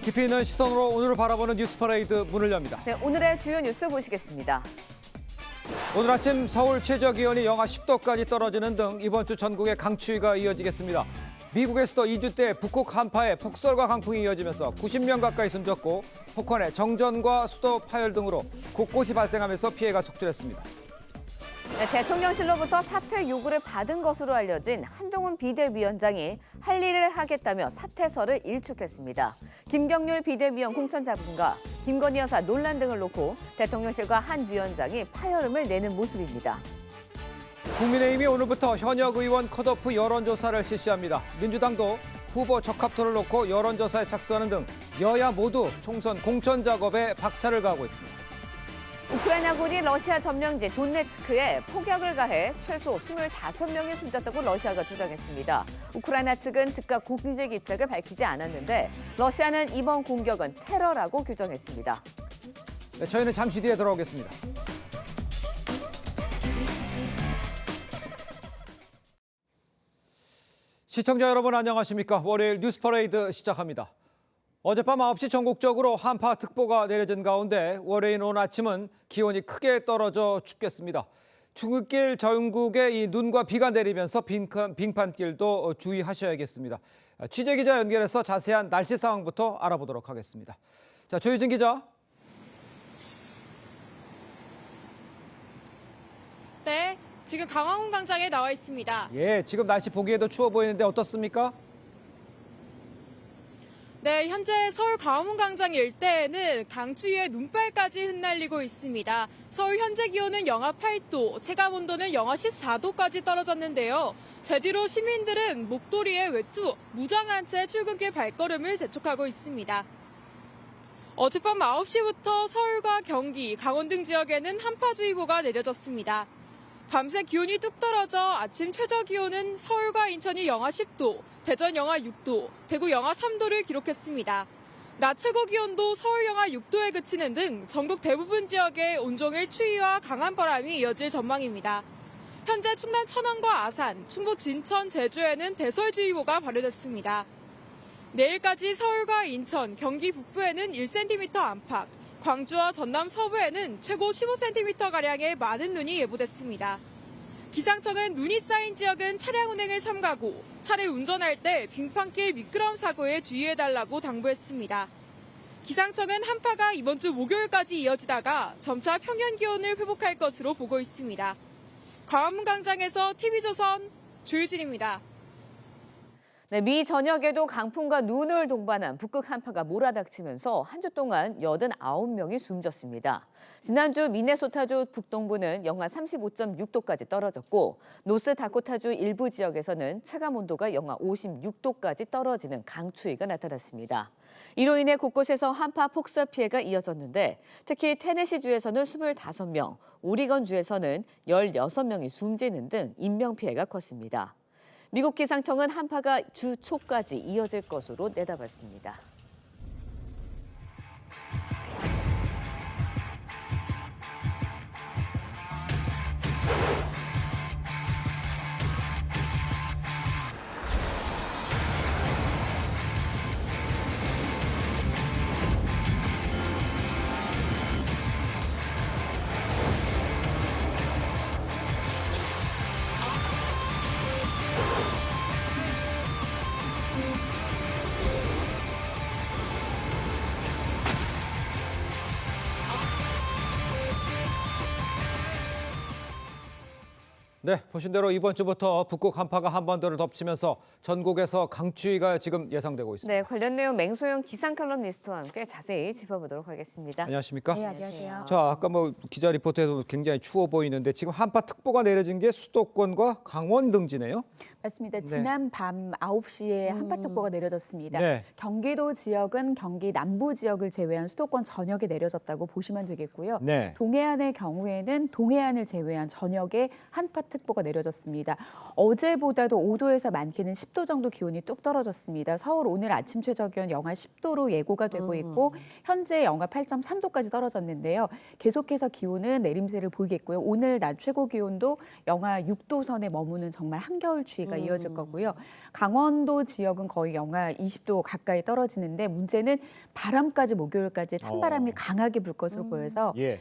깊이 있는 시선으로 오늘을 바라보는 뉴스 퍼레이드 문을 엽니다. 네, 오늘의 주요 뉴스 보시겠습니다. 오늘 아침 서울 최저기온이 영하 10도까지 떨어지는 등 이번 주 전국의 강추위가 이어지겠습니다. 미국에서도 2주 때 북극 한파에 폭설과 강풍이 이어지면서 90명 가까이 숨졌고 폭언의 정전과 수도 파열 등으로 곳곳이 발생하면서 피해가 속출했습니다. 네, 대통령실로부터 사퇴 요구를 받은 것으로 알려진 한동훈 비대위원장이 할 일을 하겠다며 사퇴서를 일축했습니다. 김경률 비대위원 공천자분과 김건희 여사 논란 등을 놓고 대통령실과 한 위원장이 파열음을 내는 모습입니다. 국민의힘이 오늘부터 현역 의원 컷오프 여론조사를 실시합니다. 민주당도 후보 적합도를 놓고 여론조사에 착수하는 등 여야 모두 총선 공천 작업에 박차를 가하고 있습니다. 우크라이나군이 러시아 점령지 돈네츠크에 폭격을 가해 최소 25명이 숨졌다고 러시아가 주장했습니다. 우크라이나 측은 즉각 공식 입장을 밝히지 않았는데 러시아는 이번 공격은 테러라고 규정했습니다. 네, 저희는 잠시 뒤에 돌아오겠습니다. 시청자 여러분 안녕하십니까? 월요일 뉴스 퍼레이드 시작합니다. 어젯밤 9시 전국적으로 한파특보가 내려진 가운데 월요일 오늘 아침은 기온이 크게 떨어져 춥겠습니다. 출근길 전국에 이 눈과 비가 내리면서 빙판길도 주의하셔야겠습니다. 취재기자 연결해서 자세한 날씨 상황부터 알아보도록 하겠습니다. 자, 조유진 기자. 네, 지금 강화문 광장에 나와 있습니다. 예, 지금 날씨 보기에도 추워 보이는데 어떻습니까? 네, 현재 서울 강화문 광장 일대에는 강추위에 눈발까지 흩날리고 있습니다. 서울 현재 기온은 영하 8도, 체감온도는 영하 14도까지 떨어졌는데요. 제 뒤로 시민들은 목도리에 외투, 무장한 채 출근길 발걸음을 재촉하고 있습니다. 어젯밤 9시부터 서울과 경기, 강원 등 지역에는 한파주의보가 내려졌습니다. 밤새 기온이 뚝 떨어져 아침 최저 기온은 서울과 인천이 영하 10도, 대전 영하 6도, 대구 영하 3도를 기록했습니다. 낮 최고 기온도 서울 영하 6도에 그치는 등 전국 대부분 지역에 온종일 추위와 강한 바람이 이어질 전망입니다. 현재 충남 천안과 아산, 충북 진천, 제주에는 대설주의보가 발효됐습니다. 내일까지 서울과 인천, 경기 북부에는 1cm 안팎, 광주와 전남 서부에는 최고 15cm가량의 많은 눈이 예보됐습니다. 기상청은 눈이 쌓인 지역은 차량 운행을 삼가고 차를 운전할 때 빙판길 미끄럼 사고에 주의해달라고 당부했습니다. 기상청은 한파가 이번 주 목요일까지 이어지다가 점차 평년 기온을 회복할 것으로 보고 있습니다. 광화문 광장에서 TV조선 조유진입니다. 네, 미 전역에도 강풍과 눈을 동반한 북극 한파가 몰아닥치면서 한 주 동안 89명이 숨졌습니다. 지난주 미네소타주 북동부는 영하 35.6도까지 떨어졌고 노스다코타주 일부 지역에서는 체감온도가 영하 56도까지 떨어지는 강추위가 나타났습니다. 이로 인해 곳곳에서 한파 폭설 피해가 이어졌는데 특히 테네시주에서는 25명, 오리건주에서는 16명이 숨지는 등 인명피해가 컸습니다. 미국 기상청은 한파가 주 초까지 이어질 것으로 내다봤습니다. 네, 보신 대로 이번 주부터 북극 한파가 한반도를 덮치면서 전국에서 강추위가 지금 예상되고 있습니다. 네, 관련 내용 맹소영 기상 칼럼니스트와 함께 자세히 짚어보도록 하겠습니다. 안녕하십니까? 네, 안녕하세요. 자, 아까 기자 리포트에도 굉장히 추워 보이는데 지금 한파특보가 내려진 게 수도권과 강원 등지네요. 맞습니다. 네. 지난 밤 9시에 한파특보가 내려졌습니다. 네. 경기도 지역은 경기 남부 지역을 제외한 수도권 전역에 내려졌다고 보시면 되겠고요. 네. 동해안의 경우에는 동해안을 제외한 전역에 한파특보가 내려졌습니다. 어제보다도 5도에서 많게는 10도 정도 기온이 뚝 떨어졌습니다. 서울 오늘 아침 최저 기온 영하 10도로 예고가 되고 있고 현재 영하 8.3도까지 떨어졌는데요. 계속해서 기온은 내림세를 보이겠고요. 오늘 낮 최고 기온도 영하 6도 선에 머무는 정말 한겨울 추위가 한파가 이어질 거고요. 강원도 지역은 거의 영하 20도 가까이 떨어지는데 문제는 바람까지 목요일까지 찬바람이 강하게 불 것으로 보여서 예.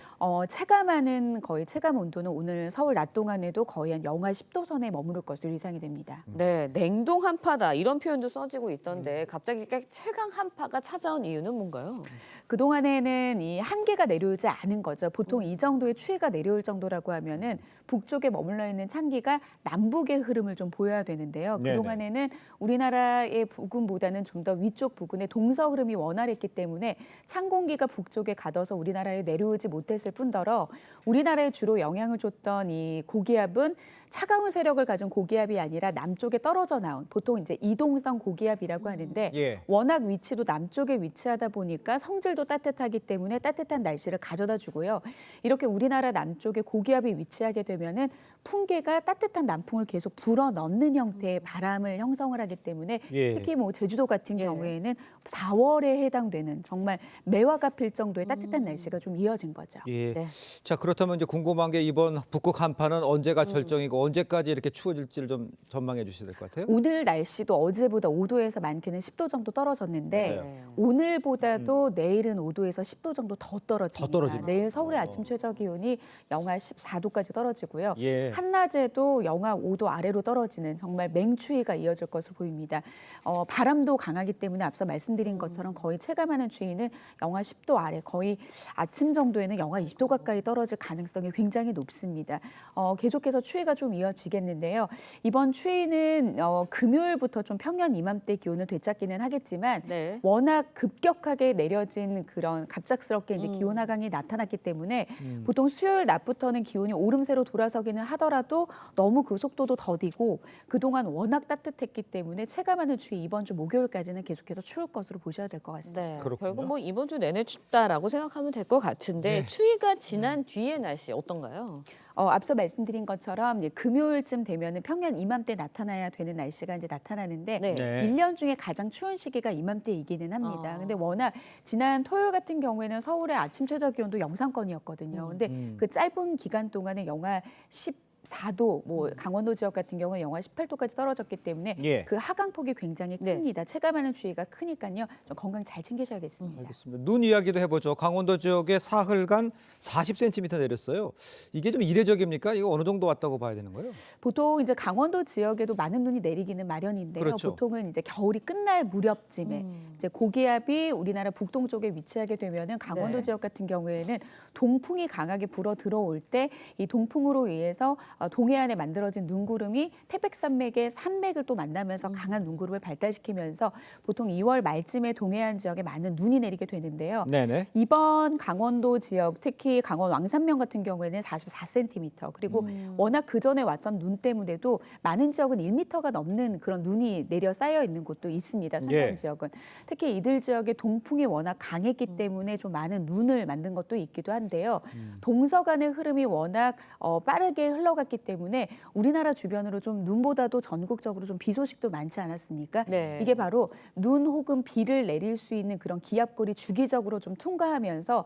체감하는 거의 체감 온도는 오늘 서울 낮 동안에도 거의 한 영하 10도 선에 머무를 것으로 예상이 됩니다. 네, 냉동 한파다 이런 표현도 써지고 있던데 갑자기 최강 한파가 찾아온 이유는 뭔가요? 그동안에는 이 한기가 내려오지 않은 거죠. 보통 이 정도의 추위가 내려올 정도라고 하면은 북쪽에 머물러 있는 찬기가 남북의 흐름을 좀 보여야 되는데요. 네네. 그동안에는 우리나라의 부근보다는 좀 더 위쪽 부근의 동서 흐름이 원활했기 때문에 찬 공기가 북쪽에 가둬서 우리나라에 내려오지 못했을 뿐더러 우리나라에 주로 영향을 줬던 이 고기압은 차가운 세력을 가진 고기압이 아니라 남쪽에 떨어져 나온 보통 이제 이동성 고기압이라고 하는데 예. 워낙 위치도 남쪽에 위치하다 보니까 성질도 따뜻하기 때문에 따뜻한 날씨를 가져다 주고요. 이렇게 우리나라 남쪽에 고기압이 위치하게 되면은 풍계가 따뜻한 남풍을 계속 불어 넣는 형태의 바람을 형성을 하기 때문에 예. 특히 뭐 제주도 같은 예. 경우에는 4월에 해당되는 정말 매화가 필 정도의 따뜻한 날씨가 좀 이어진 거죠. 예. 네. 자, 그렇다면 이제 궁금한 게 이번 북극 한파는 언제가 절정이고 언제까지 이렇게 추워질지를 좀 전망해 주셔야 될 것 같아요. 오늘 날씨도 어제보다 5도에서 많게는 10도 정도 떨어졌는데 맞아요. 오늘보다도 내일은 5도에서 10도 정도 더 떨어집니다. 더 떨어집니다. 내일 서울의 아침 최저 기온이 영하 14도까지 떨어지고요. 예. 한낮에도 영하 5도 아래로 떨어지는 정말 맹추위가 이어질 것으로 보입니다. 바람도 강하기 때문에 앞서 말씀드린 것처럼 거의 체감하는 추위는 영하 10도 아래 거의 아침 정도에는 영하 20도 가까이 떨어질 가능성이 굉장히 높습니다. 계속해서 추위가 좀 이어지겠는데요. 이번 추위는 금요일부터 좀 평년 이맘때 기온을 되찾기는 하겠지만 네. 워낙 급격하게 내려진 그런 갑작스럽게 이제 기온 하강이 나타났기 때문에 보통 수요일 낮부터는 기온이 오름세로 돌아서기는 하더라도 너무 그 속도도 더디고 그동안 워낙 따뜻했기 때문에 체감하는 추위 이번 주 목요일까지는 계속해서 추울 것으로 보셔야 될 것 같습니다. 네. 그렇군요. 결국 뭐 이번 주 내내 춥다라고 생각하면 될 것 같은데 네. 추위가 지난 뒤의 날씨 어떤가요? 앞서 말씀드린 것처럼 이제 금요일쯤 되면은 평년 이맘때 나타나야 되는 날씨가 이제 나타나는데 네. 네. 1년 중에 가장 추운 시기가 이맘때이기는 합니다. 근데 워낙 지난 토요일 같은 경우에는 서울의 아침 최저 기온도 영상권이었거든요. 근데 그 짧은 기간 동안에 영하 14도, 뭐 강원도 지역 같은 경우는 영하 18도까지 떨어졌기 때문에 예. 그 하강폭이 굉장히 네. 큽니다. 체감하는 추위가 크니까요. 좀 건강 잘 챙기셔야겠습니다. 알겠습니다. 눈 이야기도 해보죠. 강원도 지역에 사흘간 40cm 내렸어요. 이게 좀 이례적입니까? 이거 어느 정도 왔다고 봐야 되는 거예요? 보통 이제 강원도 지역에도 많은 눈이 내리기는 마련인데요. 그렇죠. 보통은 이제 겨울이 끝날 무렵쯤에 이제 고기압이 우리나라 북동쪽에 위치하게 되면은 강원도 네. 지역 같은 경우에는 동풍이 강하게 불어 들어올 때 이 동풍으로 의해서 동해안에 만들어진 눈구름이 태백산맥의 산맥을 또 만나면서 강한 눈구름을 발달시키면서 보통 2월 말쯤에 동해안 지역에 많은 눈이 내리게 되는데요. 네네. 이번 강원도 지역, 특히 강원 왕산면 같은 경우에는 44cm, 그리고 워낙 그 전에 왔던 눈 때문에도 많은 지역은 1m가 넘는 그런 눈이 내려 쌓여 있는 곳도 있습니다. 산간 예. 지역은. 특히 이들 지역의 동풍이 워낙 강했기 때문에 좀 많은 눈을 만든 것도 있기도 한데요. 동서간의 흐름이 워낙 빠르게 흘러갔기 때문에 우리나라 주변으로 좀 눈보다도 전국적으로 좀 비 소식도 많지 않았습니까? 네. 이게 바로 눈 혹은 비를 내릴 수 있는 그런 기압골이 주기적으로 좀 통과하면서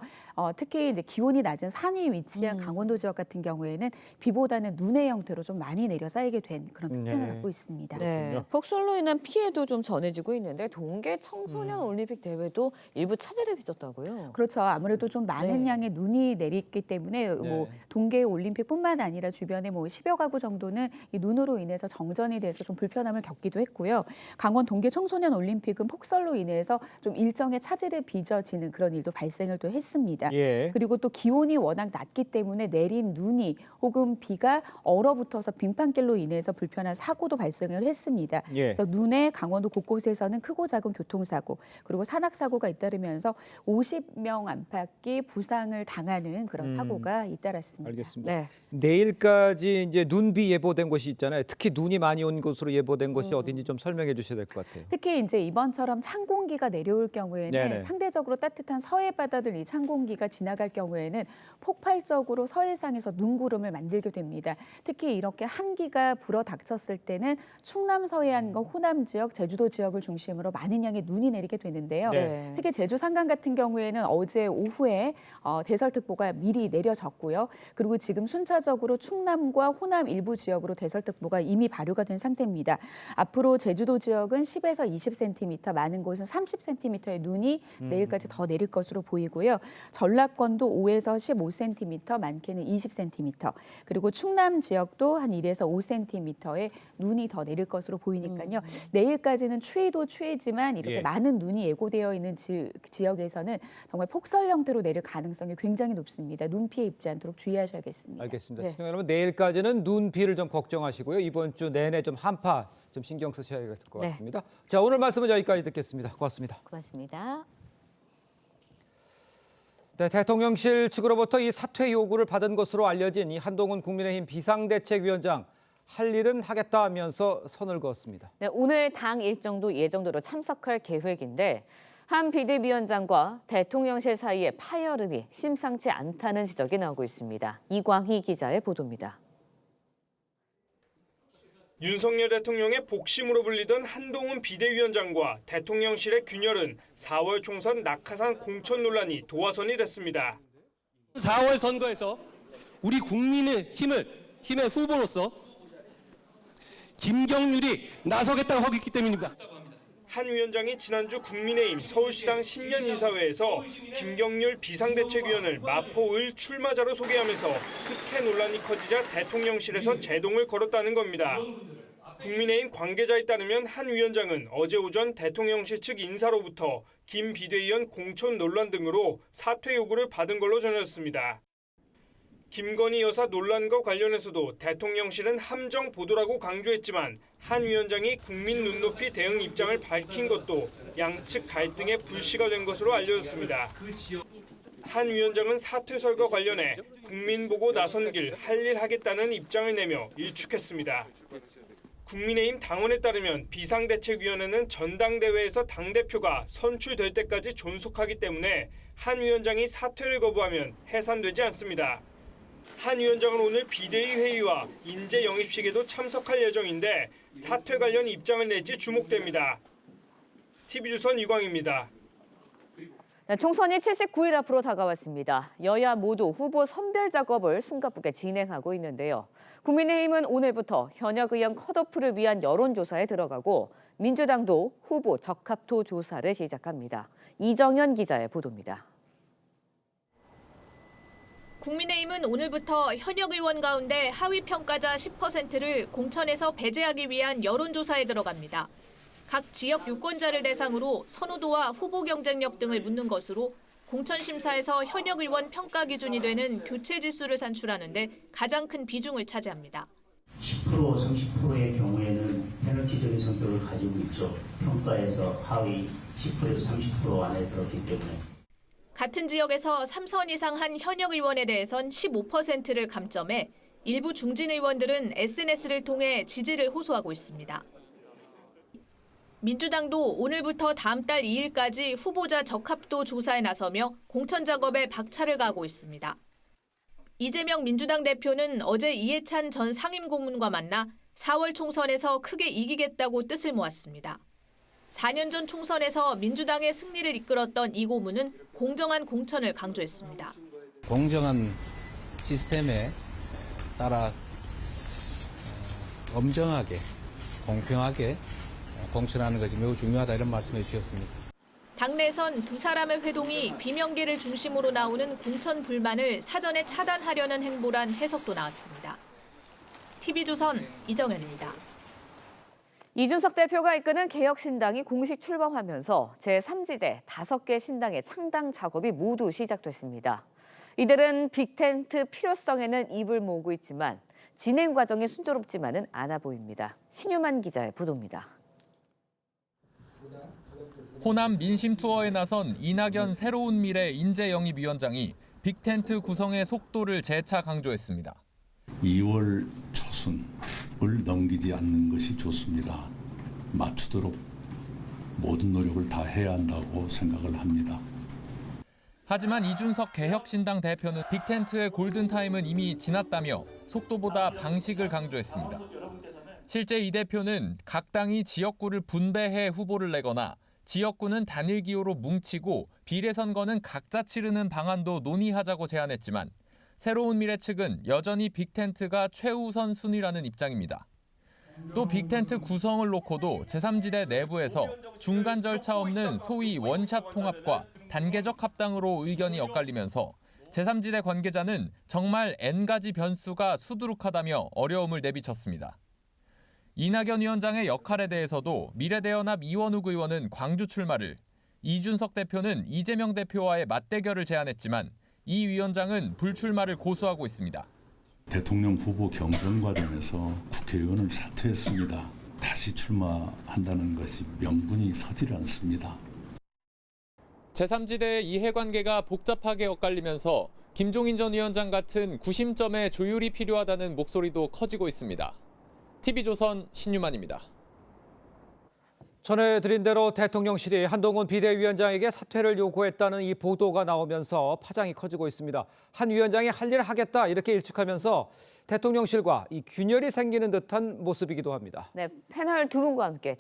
특히 이제 기온이 낮은 산이 위치한 강원도 지역 같은 경우에는 비보다는 눈의 형태로 좀 많이 내려 쌓이게 된 그런 특징을 네. 갖고 있습니다. 네. 폭설로 인한 피해도 좀 전해지고 있는데 동계 청소년 올림픽 대회도 일부 차질을 빚었다고요? 그렇죠. 아무래도 좀 많은 네. 양의 눈이 내리기 때문에 뭐 동계 올림픽뿐만 아니라 주변에 뭐 10여 가구 정도는 이 눈으로 인해서 정전이 돼서 좀 불편함을 겪기도 했고요. 강원 동계 청소년 올림픽은 폭설로 인해서 좀 일정의 차질을 빚어지는 그런 일도 발생을 또 했습니다. 예. 그리고 또 기온이 워낙 낮기 때문에 내린 눈이 혹은 비가 얼어붙어서 빙판길로 인해서 불편한 사고도 발생을 했습니다. 예. 그래서 눈에 강원도 곳곳에서는 크고 작은 교통사고 그리고 산악사고가 잇따르면서 50명 안팎이 부상을 당하는 그런 사고가 잇따랐습니다. 알겠습니다. 네. 내일까지 이제 눈비 예보된 곳이 있잖아요. 특히 눈이 많이 온 곳으로 예보된 곳이 어딘지 좀 설명해 주셔야 될 것 같아요. 특히 이제 이번처럼 찬 공기가 내려올 경우에는 네네. 상대적으로 따뜻한 서해 바다들 이 찬 공기가 지나갈 경우에는 폭발적으로 서해상에서 눈구름을 만들게 됩니다. 특히 이렇게 한기가 불어 닥쳤을 때는 충남 서해안과 호남 지역, 제주도 지역을 중심으로 많은 양의 눈이 내리게 되는데요. 네. 특히 제주 산간 같은 경우에는 어제 오후에 대설특보가 미리 내려졌고요. 그리고 지금 순차적으로 충남, 충남과 호남 일부 지역으로 대설특보가 이미 발효가 된 상태입니다. 앞으로 제주도 지역은 10에서 20cm, 많은 곳은 30cm의 눈이 내일까지 더 내릴 것으로 보이고요. 전라권도 5에서 15cm, 많게는 20cm, 그리고 충남 지역도 한 1에서 5cm의 눈이 더 내릴 것으로 보이니까요. 내일까지는 추위도 추위지만 이렇게 예. 많은 눈이 예고되어 있는 지역에서는 정말 폭설 형태로 내릴 가능성이 굉장히 높습니다. 눈 피해 입지 않도록 주의하셔야겠습니다. 알겠습니다. 네. 시청자 여러분, 내일까지는 눈 비를 좀 걱정하시고요. 이번 주 내내 좀 한파 좀 신경 쓰셔야 될 것 네. 같습니다. 자, 오늘 말씀은 여기까지 듣겠습니다. 고맙습니다. 고맙습니다. 네, 대통령실 측으로부터 이 사퇴 요구를 받은 것으로 알려진 이 한동훈 국민의힘 비상대책위원장, 할 일은 하겠다 하면서 선을 그었습니다. 네, 오늘 당 일정도 예정대로 참석할 계획인데 한 비대위원장과 대통령실 사이의 파열음이 심상치 않다는 지적이 나오고 있습니다. 이광희 기자의 보도입니다. 윤석열 대통령의 복심으로 불리던 한동훈 비대위원장과 대통령실의 균열은 4월 총선 낙하산 공천 논란이 도화선이 됐습니다. 4월 선거에서 우리 국민의힘의 후보로서 김경률이 나서겠다고 하고 있기 때문입니다. 한 위원장이 지난주 국민의힘 서울시당 신년 인사회에서 김경률 비상대책위원을 마포을 출마자로 소개하면서 특혜 논란이 커지자 대통령실에서 제동을 걸었다는 겁니다. 국민의힘 관계자에 따르면 한 위원장은 어제 오전 대통령실 측 인사로부터 김 비대위원 공천 논란 등으로 사퇴 요구를 받은 걸로 전해졌습니다. 김건희 여사 논란과 관련해서도 대통령실은 함정 보도라고 강조했지만 한 위원장이 국민 눈높이 대응 입장을 밝힌 것도 양측 갈등의 불씨가 된 것으로 알려졌습니다. 한 위원장은 사퇴설과 관련해 국민 보고 나선 길 할 일 하겠다는 입장을 내며 일축했습니다. 국민의힘 당원에 따르면 비상대책위원회는 전당대회에서 당대표가 선출될 때까지 존속하기 때문에 한 위원장이 사퇴를 거부하면 해산되지 않습니다. 한 위원장은 오늘 비대위 회의와 인재 영입식에도 참석할 예정인데 사퇴 관련 입장을 낼지 주목됩니다. TV조선 이광입니다. 네, 총선이 79일 앞으로 다가왔습니다. 여야 모두 후보 선별 작업을 숨가쁘게 진행하고 있는데요. 국민의힘은 오늘부터 현역 의원 컷오프를 위한 여론조사에 들어가고 민주당도 후보 적합도 조사를 시작합니다. 이정현 기자의 보도입니다. 국민의힘은 오늘부터 현역 의원 가운데 하위 평가자 10%를 공천에서 배제하기 위한 여론조사에 들어갑니다. 각 지역 유권자를 대상으로 선호도와 후보 경쟁력 등을 묻는 것으로 공천 심사에서 현역 의원 평가 기준이 되는 교체 지수를 산출하는 데 가장 큰 비중을 차지합니다. 10%, 30%의 경우에는 페널티적인 성격을 가지고 있죠. 평가에서 하위 10%에서 30% 안에 들었기 때문에. 같은 지역에서 3선 이상 한 현역 의원에 대해선 15%를 감점해 일부 중진 의원들은 SNS를 통해 지지를 호소하고 있습니다. 민주당도 오늘부터 다음 달 2일까지 후보자 적합도 조사에 나서며 공천 작업에 박차를 가하고 있습니다. 이재명 민주당 대표는 어제 이해찬 전 상임고문과 만나 4월 총선에서 크게 이기겠다고 뜻을 모았습니다. 4년 전 총선에서 민주당의 승리를 이끌었던 이 고문은 공정한 공천을 강조했습니다. 공정한 시스템에 따라 엄정하게, 공평하게 공천하는 것이 매우 중요하다 이런 말씀해 주셨습니다. 당내선 두 사람의 회동이 비명계를 중심으로 나오는 공천 불만을 사전에 차단하려는 행보란 해석도 나왔습니다. TV조선 이정현입니다. 이준석 대표가 이끄는 개혁신당이 공식 출범하면서 제3지대 5개 신당의 창당 작업이 모두 시작됐습니다. 이들은 빅텐트 필요성에는 입을 모으고 있지만 진행 과정이 순조롭지만은 않아 보입니다. 신유만 기자의 보도입니다. 호남 민심 투어에 나선 이낙연 새로운 미래 인재영입위원장이 빅텐트 구성의 속도를 재차 강조했습니다. 2월 초순을 넘기지 않는 것이 좋습니다. 맞추도록 모든 노력을 다 해야 한다고 생각을 합니다. 하지만 이준석 개혁신당 대표는 빅텐트의 골든타임은 이미 지났다며 속도보다 방식을 강조했습니다. 실제 이 대표는 각 당이 지역구를 분배해 후보를 내거나 지역구는 단일 기호로 뭉치고 비례선거는 각자 치르는 방안도 논의하자고 제안했지만 새로운 미래 측은 여전히 빅텐트가 최우선 순위라는 입장입니다. 또 빅텐트 구성을 놓고도 제3지대 내부에서 중간 절차 없는 소위 원샷 통합과 단계적 합당으로 의견이 엇갈리면서 제3지대 관계자는 정말 N가지 변수가 수두룩하다며 어려움을 내비쳤습니다. 이낙연 위원장의 역할에 대해서도 미래대연합 이원욱 의원은 광주 출마를, 이준석 대표는 이재명 대표와의 맞대결을 제안했지만 이 위원장은 불출마를 고수하고 있습니다. 대통령 후보 경선 과정에서 국회의원을 사퇴했습니다. 다시 출마한다는 것이 명분이 서질 않습니다. 제3지대의 이해관계가 복잡하게 엇갈리면서 김종인 전 위원장 같은 구심점의 조율이 필요하다는 목소리도 커지고 있습니다. TV조선 신유만입니다. 전해드린 대로 대통령실이 한동훈 비대위원장에게 사퇴를 요구했다는 이 보도가 나오면서 파장이 커지고 있습니다. 한 위원장이 할 일을 하겠다 이렇게 일축하면서 대통령실과 이 균열이 생기는 듯한 모습이기도 합니다. 네, 패널 두 분과 함께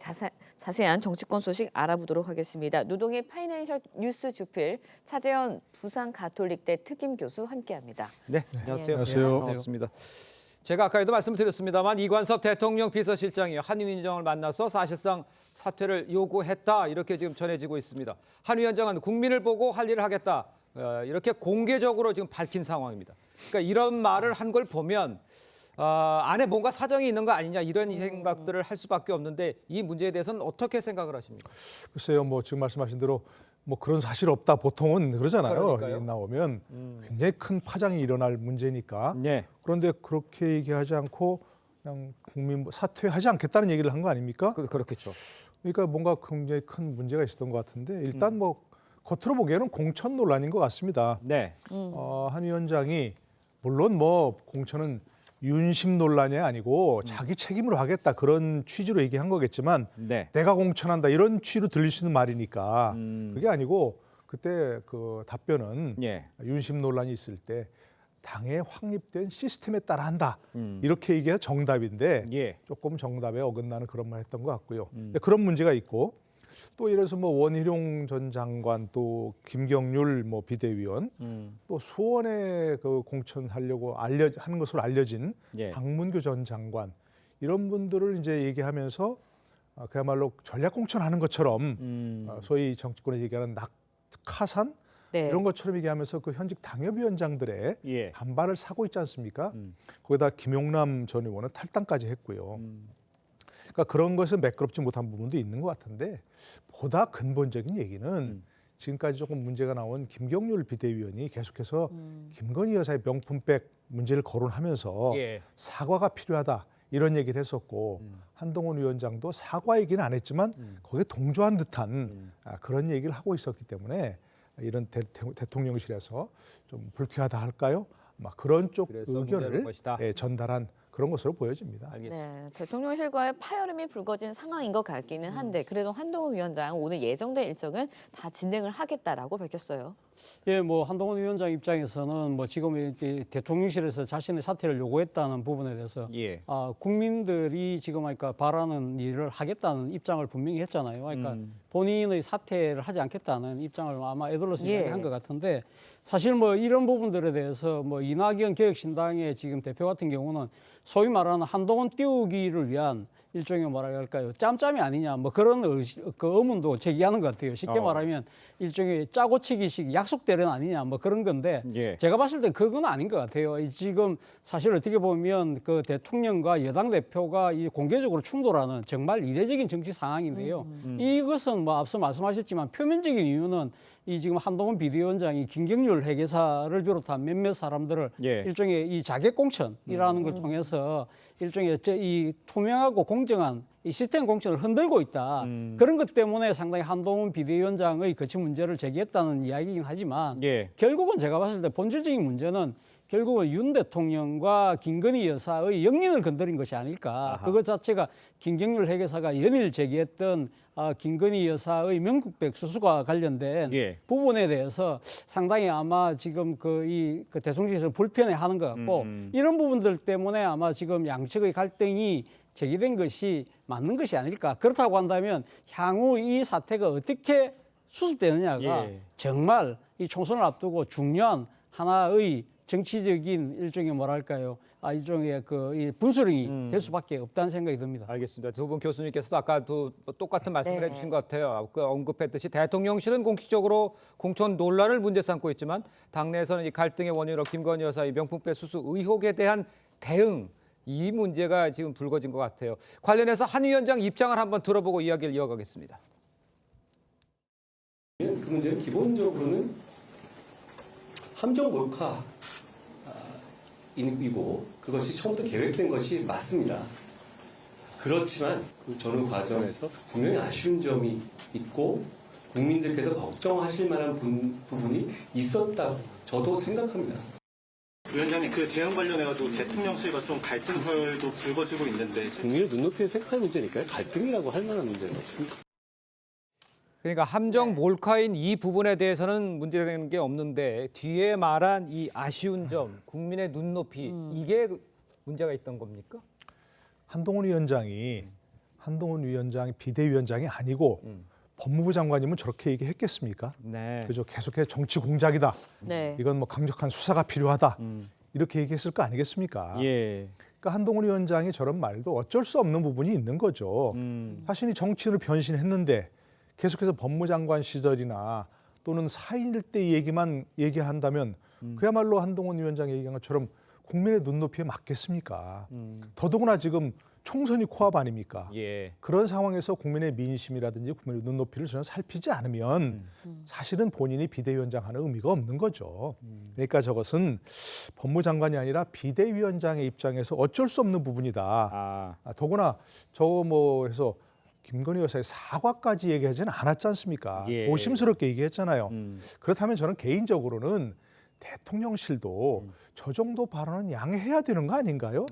자세한 정치권 소식 알아보도록 하겠습니다. 노동희 파이낸셜 뉴스 주필, 차재현 부산 가톨릭대 특임 교수 함께합니다. 네, 안녕하세요. 안녕하세요. 반갑습니다. 제가 아까에도 말씀을 드렸습니다만 이관섭 대통령 비서실장이 한 위원장을 만나서 사실상 사퇴를 요구했다 이렇게 지금 전해지고 있습니다. 한 위원장은 국민을 보고 할 일을 하겠다 이렇게 공개적으로 지금 밝힌 상황입니다. 그러니까 이런 말을 한 걸 보면 안에 뭔가 사정이 있는 거 아니냐 이런 생각들을 할 수밖에 없는데 이 문제에 대해서는 어떻게 생각을 하십니까? 글쎄요, 뭐 지금 말씀하신 대로 뭐 그런 사실 없다 보통은 그러잖아요. 그러니까요. 나오면 굉장히 큰 파장이 일어날 문제니까. 네. 그런데 그렇게 얘기하지 않고 그냥 국민 사퇴하지 않겠다는 얘기를 한 거 아닙니까? 그렇겠죠. 그러니까 뭔가 굉장히 큰 문제가 있었던 것 같은데 일단 뭐 겉으로 보기에는 공천 논란인 것 같습니다. 네. 한 위원장이 물론 뭐 공천은 윤심 논란이 아니고 자기 책임으로 하겠다 그런 취지로 얘기한 거겠지만 네. 내가 공천한다 이런 취지로 들릴 수 있는 말이니까 그게 아니고 그때 그 답변은 예. 윤심 논란이 있을 때 당에 확립된 시스템에 따라 한다 이렇게 얘기가 정답인데 예. 조금 정답에 어긋나는 그런 말 했던 것 같고요. 그런 문제가 있고 또 이래서 뭐 원희룡 전 장관 또 김경률 뭐 비대위원 또 수원에 그 공천하려고 하는 것으로 알려진 예. 박문규 전 장관 이런 분들을 이제 얘기하면서 그야말로 전략 공천하는 것처럼 소위 정치권에 얘기하는 낙하산 네. 이런 것처럼 얘기하면서 그 현직 당협위원장들의 예. 반발을 사고 있지 않습니까? 거기다 김용남 전 의원은 탈당까지 했고요. 그러니까 그런 것을 매끄럽지 못한 부분도 있는 것 같은데 보다 근본적인 얘기는 지금까지 조금 문제가 나온 김경률 비대위원이 계속해서 김건희 여사의 명품백 문제를 거론하면서 예. 사과가 필요하다 이런 얘기를 했었고 한동훈 위원장도 사과 얘기는 안 했지만 거기에 동조한 듯한 그런 얘기를 하고 있었기 때문에 이런 대통령실에서 좀 불쾌하다 할까요? 막 그런 쪽 의견을 전달한 그런 것으로 보여집니다. 네, 대통령실과의 파열음이 불거진 상황인 것 같기는 한데 그래도 한동훈 위원장 오늘 예정된 일정은 다 진행을 하겠다라고 밝혔어요. 예, 뭐 한동훈 위원장 입장에서는 뭐 지금 대통령실에서 자신의 사퇴를 요구했다는 부분에 대해서 예. 국민들이 지금 그러니까 바라는 일을 하겠다는 입장을 분명히 했잖아요. 그러니까 본인의 사퇴를 하지 않겠다는 입장을 아마 애둘러서 이야기한 것 같은데 사실 뭐 이런 부분들에 대해서 뭐 이낙연 개혁신당의 지금 대표 같은 경우는 소위 말하는 한동훈 띄우기를 위한 일종의 뭐라 할까요? 짬짬이 아니냐 뭐 그런 그 의문도 제기하는 것 같아요. 쉽게 말하면 일종의 짜고치기식 약속대련 아니냐 뭐 그런 건데 예. 제가 봤을 때 그건 아닌 것 같아요. 지금 사실 어떻게 보면 그 대통령과 여당 대표가 이 공개적으로 충돌하는 정말 이례적인 정치 상황인데요. 이것은 뭐 앞서 말씀하셨지만 표면적인 이유는 이 지금 한동훈 비대위원장이 김경률 회계사를 비롯한 몇몇 사람들을 예. 일종의 이 자객 공천이라는 걸 통해서 일종의 이 투명하고 공정한 이 시스템 공천을 흔들고 있다. 그런 것 때문에 상당히 한동훈 비대위원장의 거취 문제를 제기했다는 이야기이긴 하지만 예. 결국은 제가 봤을 때 본질적인 문제는 결국은 윤 대통령과 김건희 여사의 영린을 건드린 것이 아닐까. 아하. 그것 자체가 김경률 회계사가 연일 제기했던 김건희 여사의 명품백 수수과 관련된 예. 부분에 대해서 상당히 아마 지금 그 대통령실에서 불편해하는 것 같고 이런 부분들 때문에 아마 지금 양측의 갈등이 제기된 것이 맞는 것이 아닐까. 그렇다고 한다면 향후 이 사태가 어떻게 수습되느냐가 예. 정말 이 총선을 앞두고 중요한 하나의 정치적인 일종의 뭐랄까요? 일종의 이 분수령이 될 수밖에 없다는 생각이 듭니다. 알겠습니다. 두 분 교수님께서도 아까도 똑같은 말씀을 네. 해주신 것 같아요. 그 언급했듯이 대통령실은 공식적으로 공천 논란을 문제 삼고 있지만 당내에서는 이 갈등의 원인으로 김건희 여사의 명품백 수수 의혹에 대한 대응, 이 문제가 지금 불거진 것 같아요. 관련해서 한 위원장 입장을 한번 들어보고 이야기를 이어가겠습니다. 그 문제는 기본적으로는 함정 몰카 이고 그것이 처음부터 계획된 것이 맞습니다. 그렇지만 그 전후 과정에서 분명히 아쉬운 점이 있고 국민들께서 걱정하실 만한 부분이 있었다고 저도 생각합니다. 위원장님, 그 대응 관련해가지고 대통령실과 좀 갈등설도 불거지고 있는데 국민의 눈높이에 생각할 문제니까요. 갈등이라고 할 만한 문제는 없습니다. 그러니까 함정 몰카인 이 부분에 대해서는 문제되는 게 없는데 뒤에 말한 이 아쉬운 점, 국민의 눈높이 이게 문제가 있던 겁니까? 한동훈 위원장이 비대위원장이 아니고 법무부 장관이면 저렇게 얘기했겠습니까? 네. 그죠? 계속해서 정치 공작이다. 네. 이건 뭐 강력한 수사가 필요하다. 이렇게 얘기했을 거 아니겠습니까? 예. 그러니까 한동훈 위원장이 저런 말도 어쩔 수 없는 부분이 있는 거죠. 자신이 정치인으로 변신했는데 계속해서 법무장관 시절이나 또는 사인일 때 얘기만 얘기한다면 그야말로 한동훈 위원장이 얘기한 것처럼 국민의 눈높이에 맞겠습니까? 더더구나 지금 총선이 코앞 아닙니까? 예. 그런 상황에서 국민의 민심이라든지 국민의 눈높이를 저는 살피지 않으면 사실은 본인이 비대위원장 하는 의미가 없는 거죠. 그러니까 저것은 법무장관이 아니라 비대위원장의 입장에서 어쩔 수 없는 부분이다. 더구나 저거 뭐 해서 김건희 여사의 사과까지 얘기하지는 않았지 않습니까? 예. 조심스럽게 얘기했잖아요. 그렇다면 저는 개인적으로는 대통령실도 저 정도 발언은 양해해야 되는 거 아닌가요?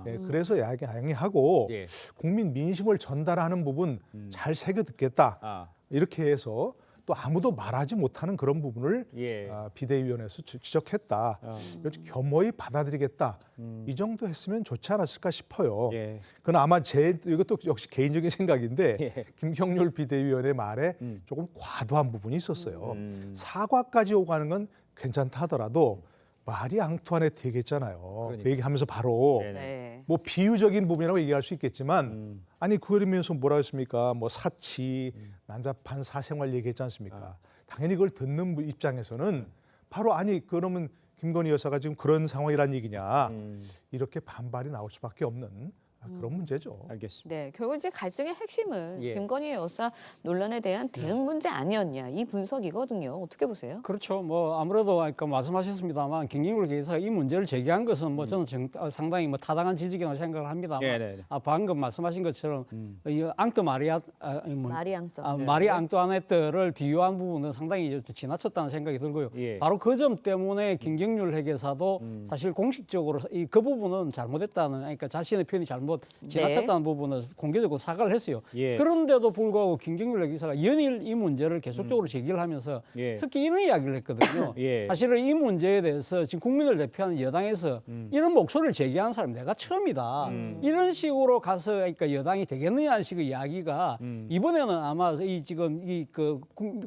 네, 그래서 양해하고 예. 국민 민심을 전달하는 부분 잘 새겨 듣겠다. 이렇게 해서 또 아무도 말하지 못하는 그런 부분을 예. 비대위원회에서 지적했다. 이렇게 겸허히 받아들이겠다. 이 정도 했으면 좋지 않았을까 싶어요. 예. 그건 아마 이것도 역시 개인적인 생각인데 예. 김경률 비대위원의 말에 조금 과도한 부분이 있었어요. 사과까지 오가는 건 괜찮다 하더라도 말이 앙투안에 되겠잖아요. 그 얘기하면서 바로 네. 뭐 비유적인 부분이라고 얘기할 수 있겠지만 아니 그러면서 뭐라 했습니까? 뭐 사치, 난잡한 사생활 얘기했지 않습니까? 당연히 그걸 듣는 입장에서는 바로 아니 그러면 김건희 여사가 지금 그런 상황이란 얘기냐 이렇게 반발이 나올 수밖에 없는 그런 문제죠. 알겠습니다. 네, 결국 이제 갈등의 핵심은 예. 김건희 여사 논란에 대한 대응 문제 아니었냐 이 분석이거든요. 어떻게 보세요? 그렇죠. 뭐 아무래도 아까 말씀하셨습니다만 김경률 계사가 이 문제를 제기한 것은 뭐 저는 상당히 뭐 타당한 지적이라고 생각을 합니다만 방금 말씀하신 것처럼 이 앙뚜 마리아 마리 앙뚜아네트를 비유한 부분은 상당히 지나쳤다는 생각이 들고요. 예. 바로 그 점 때문에 김경률 회계사도 사실 공식적으로 그 부분은 잘못했다는 그러니까 자신의 표현이 지나쳤다는 부분을 공개적으로 사과를 했어요. 예. 그런데도 불구하고 김경률 기사가 연일 이 문제를 계속적으로 제기를 하면서 예. 특히 이런 이야기를 했거든요. 예. 사실은 이 문제에 대해서 지금 국민을 대표하는 여당에서 이런 목소리를 제기한 사람이 내가 처음이다. 이런 식으로 가서 그러니까 여당이 되겠느냐는 식의 이야기가 이번에는 아마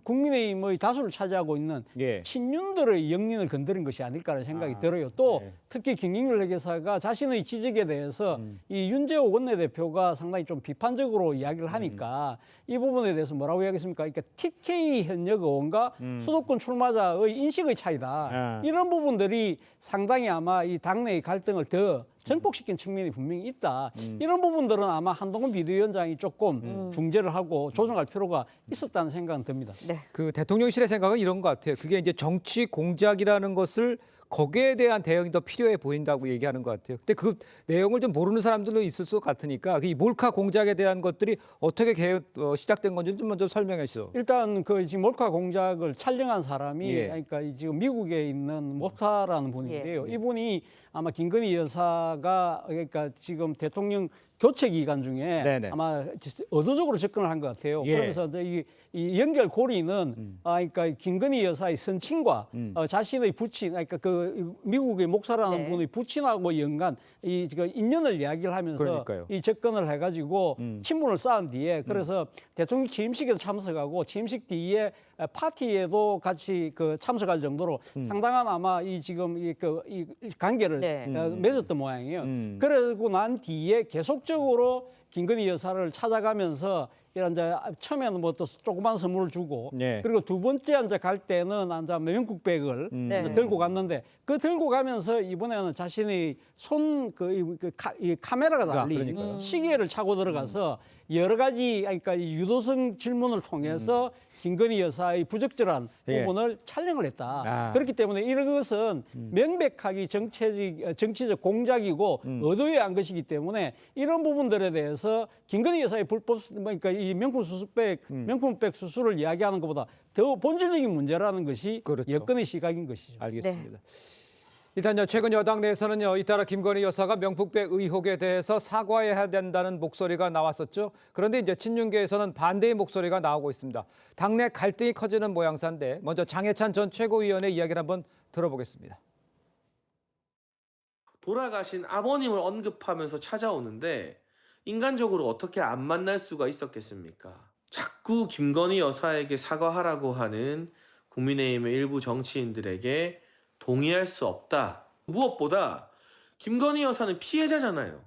국민의힘의 다수를 차지하고 있는 예. 친윤들의 영린을 건드린 것이 아닐까라는 생각이 들어요. 또 특히 김경률 회계사가 자신의 지적에 대해서 이 윤재호 원내대표가 상당히 좀 비판적으로 이야기를 하니까 이 부분에 대해서 뭐라고 이야기했습니까? 그러니까 TK 현역 의원과 수도권 출마자의 인식의 차이다. 이런 부분들이 상당히 아마 이 당내의 갈등을 더 증폭시킨 측면이 분명히 있다. 이런 부분들은 아마 한동훈 비대위원장이 조금 중재를 하고 조정할 필요가 있었다는 생각은 듭니다. 네. 그 대통령실의 생각은 이런 것 같아요. 그게 이제 정치 공작이라는 것을 거기에 대한 대응이 더 필요해 보인다고 얘기하는 것 같아요. 근데 그 내용을 좀 모르는 사람들도 있을 것 같으니까 이 몰카 공작에 대한 것들이 어떻게 시작된 건지 좀 먼저 설명해 주시죠. 일단 그 지금 몰카 공작을 촬영한 사람이 예. 그러니까 지금 미국에 있는 목사라는 분인데요. 이분이 아마 김건희 여사가 그러니까 지금 대통령 교체 기간 중에 네네. 아마 의도적으로 접근을 한 것 같아요. 예. 그러면서 이 연결고리는 그러니까 김건희 여사의 선친과 자신의 부친, 그러니까 그 그 미국의 목사라는 네. 분이 부친하고 연간 이 인연을 이야기를 하면서 그러니까요. 이 접근을 해가지고 친분을 쌓은 뒤에 그래서 대통령 취임식에도 참석하고 취임식 뒤에 파티에도 같이 그 참석할 정도로 상당한 아마 이 지금 이 관계를 네. 맺었던 모양이에요. 그러고 난 뒤에 계속적으로 김건희 여사를 찾아가면서 이런 이제 처음에는 뭐 또 조그만 선물을 주고 네. 그리고 두 번째 이제 갈 때는 이제 명국백을 네. 들고 갔는데 그 들고 가면서 이번에는 자신이 손 이 카메라가 달린 그러니까요. 시계를 차고 들어가서 여러 가지 그러니까 이 유도성 질문을 통해서 김건희 여사의 부적절한 예. 부분을 촬영을 했다. 아. 그렇기 때문에 이런 것은 명백하게 정치적 공작이고 의도에 한 것이기 때문에 이런 부분들에 대해서 김건희 여사의 불법 그러니까 이 명품백 수수를 이야기하는 것보다 더 본질적인 문제라는 것이 그렇죠. 여권의 시각인 것이죠. 알겠습니다. 일단요, 최근 여당 내에서는요, 잇따라 김건희 여사가 명품백 의혹에 대해서 사과해야 된다는 목소리가 나왔었죠. 그런데 이제 친윤계에서는 반대의 목소리가 나오고 있습니다. 당내 갈등이 커지는 모양새인데 먼저 장해찬 전 최고위원의 이야기를 한번 들어보겠습니다. 돌아가신 아버님을 언급하면서 찾아오는데 인간적으로 어떻게 안 만날 수가 있었겠습니까? 자꾸 김건희 여사에게 사과하라고 하는 국민의힘의 일부 정치인들에게 동의할 수 없다. 무엇보다 김건희 여사는 피해자잖아요.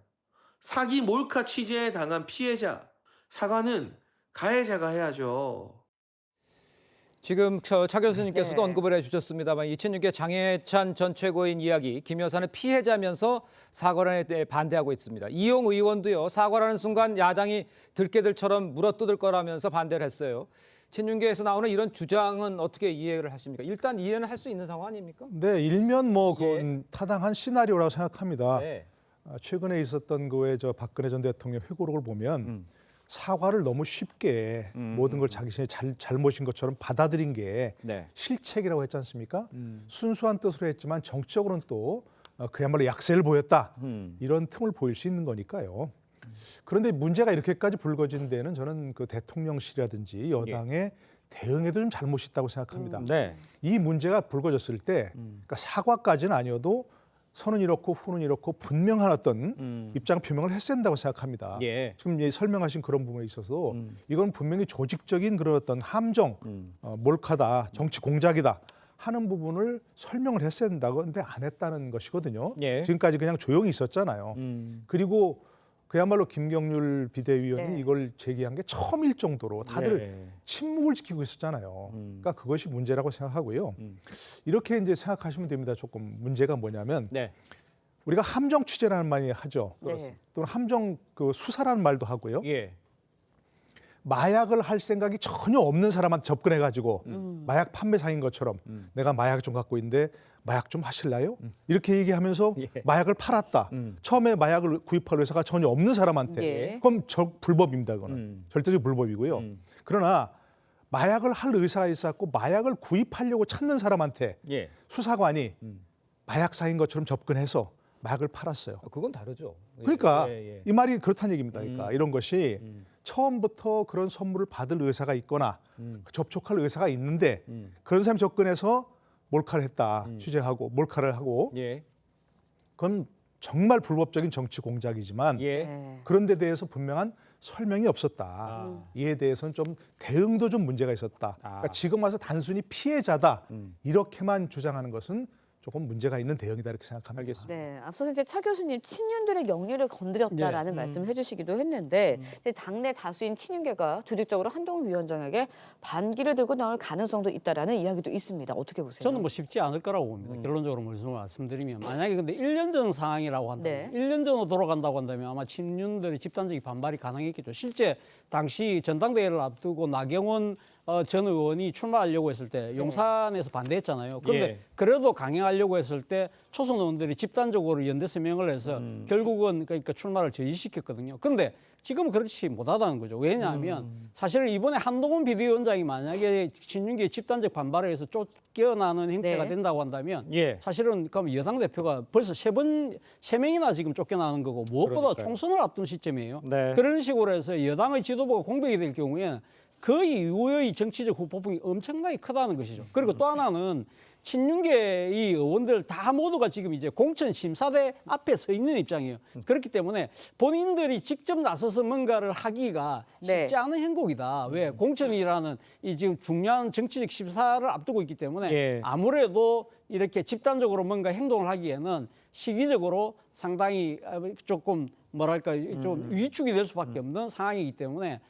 사기 몰카 취재에 당한 피해자. 사과는 가해자가 해야죠. 지금 차 교수님께서도 네. 언급을 해주셨습니다만 이 친윤계 장해찬 전 최고위원 이야기, 김 여사는 피해자면서 사과에 대해 반대하고 있습니다. 이용 의원도요, 사과라는 순간 야당이 들깨들처럼 물어뜯을 거라면서 반대를 했어요. 친윤계에서 나오는 이런 주장은 어떻게 이해를 하십니까? 일단 이해는 할 수 있는 상황 아닙니까? 네, 일면 뭐 그건 타당한 시나리오라고 생각합니다. 네. 최근에 있었던 그의 저 박근혜 전 대통령 회고록을 보면 사과를 너무 쉽게 모든 걸 자신의 잘못인 것처럼 받아들인 게 네. 실책이라고 했지 않습니까? 순수한 뜻으로 했지만 정치적으로는 또 그야말로 약세를 보였다. 이런 틈을 보일 수 있는 거니까요. 그런데 문제가 이렇게까지 불거진 데는 저는 그 대통령실이라든지 여당의 대응에도 좀 잘못이 있다고 생각합니다. 네. 이 문제가 불거졌을 때 그러니까 사과까지는 아니어도 선은 이렇고 후는 이렇고 분명한 어떤 입장 표명을 했어야 된다고 생각합니다. 예. 지금 설명하신 그런 부분에 있어서 이건 분명히 조직적인 그런 어떤 함정, 몰카다, 정치 공작이다 하는 부분을 설명을 했어야 된다고 근데 안 했다는 것이거든요. 예. 지금까지 그냥 조용히 있었잖아요. 그리고 그야말로 김경률 비대위원이 네. 이걸 제기한 게 처음일 정도로 다들 네. 침묵을 지키고 있었잖아요. 그러니까 그것이 문제라고 생각하고요. 이렇게 이제 생각하시면 됩니다. 조금 문제가 뭐냐면 네. 우리가 함정 취재라는 말이 하죠. 네. 또는 함정 그 수사라는 말도 하고요. 예. 마약을 할 생각이 전혀 없는 사람한테 접근해가지고 마약 판매상인 것처럼 내가 마약을 좀 갖고 있는데 마약 좀 하실래요? 이렇게 얘기하면서 예. 마약을 팔았다. 처음에 마약을 구입할 의사가 전혀 없는 사람한테 예. 그럼 불법입니다. 그거는 절대적 불법이고요. 그러나 마약을 할 의사가 있었고 마약을 구입하려고 찾는 사람한테 예. 수사관이 마약사인 것처럼 접근해서 마약을 팔았어요. 그건 다르죠. 그러니까 예, 예. 이 말이 그렇다는 얘기입니다. 그러니까 이런 것이 처음부터 그런 선물을 받을 의사가 있거나 접촉할 의사가 있는데 그런 사람이 접근해서 몰카를 했다. 취재하고 몰카를 하고 예. 그건 정말 불법적인 정치 공작이지만 예. 네. 그런 데 대해서 분명한 설명이 없었다. 이에 대해서는 좀 대응도 좀 문제가 있었다. 그러니까 지금 와서 단순히 피해자다. 이렇게만 주장하는 것은 조금 문제가 있는 대응이다 이렇게 생각합니다. 알겠습니다. 네, 앞서서 이제 차 교수님 친윤들의 영리를 건드렸다라는 말씀을 해주시기도 했는데 이제 당내 다수인 친윤계가 조직적으로 한동훈 위원장에게 반기를 들고 나올 가능성도 있다라는 이야기도 있습니다. 어떻게 보세요? 저는 뭐 쉽지 않을 거라고 봅니다. 결론적으로 말씀드리면 만약에 근데 1년 전 상황이라고 한다면 1년 전으로 돌아간다고 한다면 아마 친윤들의 집단적인 반발이 가능했겠죠. 실제 당시 전당대회를 앞두고 나경원 전 의원이 출마하려고 했을 때 용산에서 반대했잖아요. 그런데 그래도 강행하려고 했을 때 초선 의원들이 집단적으로 연대 서명을 해서 결국은 그러니까 출마를 저지시켰거든요. 그런데 지금은 그렇지 못하다는 거죠. 왜냐하면 사실은 이번에 한동훈 비대위원장이 만약에 친윤계의 집단적 반발에 의해서 쫓겨나는 행태가 된다고 한다면 사실은 그럼 여당 대표가 벌써 세 명이나 지금 쫓겨나는 거고 무엇보다 총선을 앞둔 시점이에요. 그런 식으로 해서 여당의 지도부가 공백이 될 경우에는 그 이후의 정치적 후폭풍이 엄청나게 크다는 것이죠. 그리고 또 하나는 친윤계의 의원들 다 모두가 지금 이제 공천 심사대 앞에 서 있는 입장이에요. 그렇기 때문에 본인들이 직접 나서서 뭔가를 하기가 쉽지 않은 행복이다. 왜 공천이라는 이 지금 중요한 정치적 심사를 앞두고 있기 때문에 아무래도 이렇게 집단적으로 뭔가 행동을 하기에는 시기적으로 상당히 조금 뭐랄까 좀 위축이 될 수밖에 없는 상황이기 때문에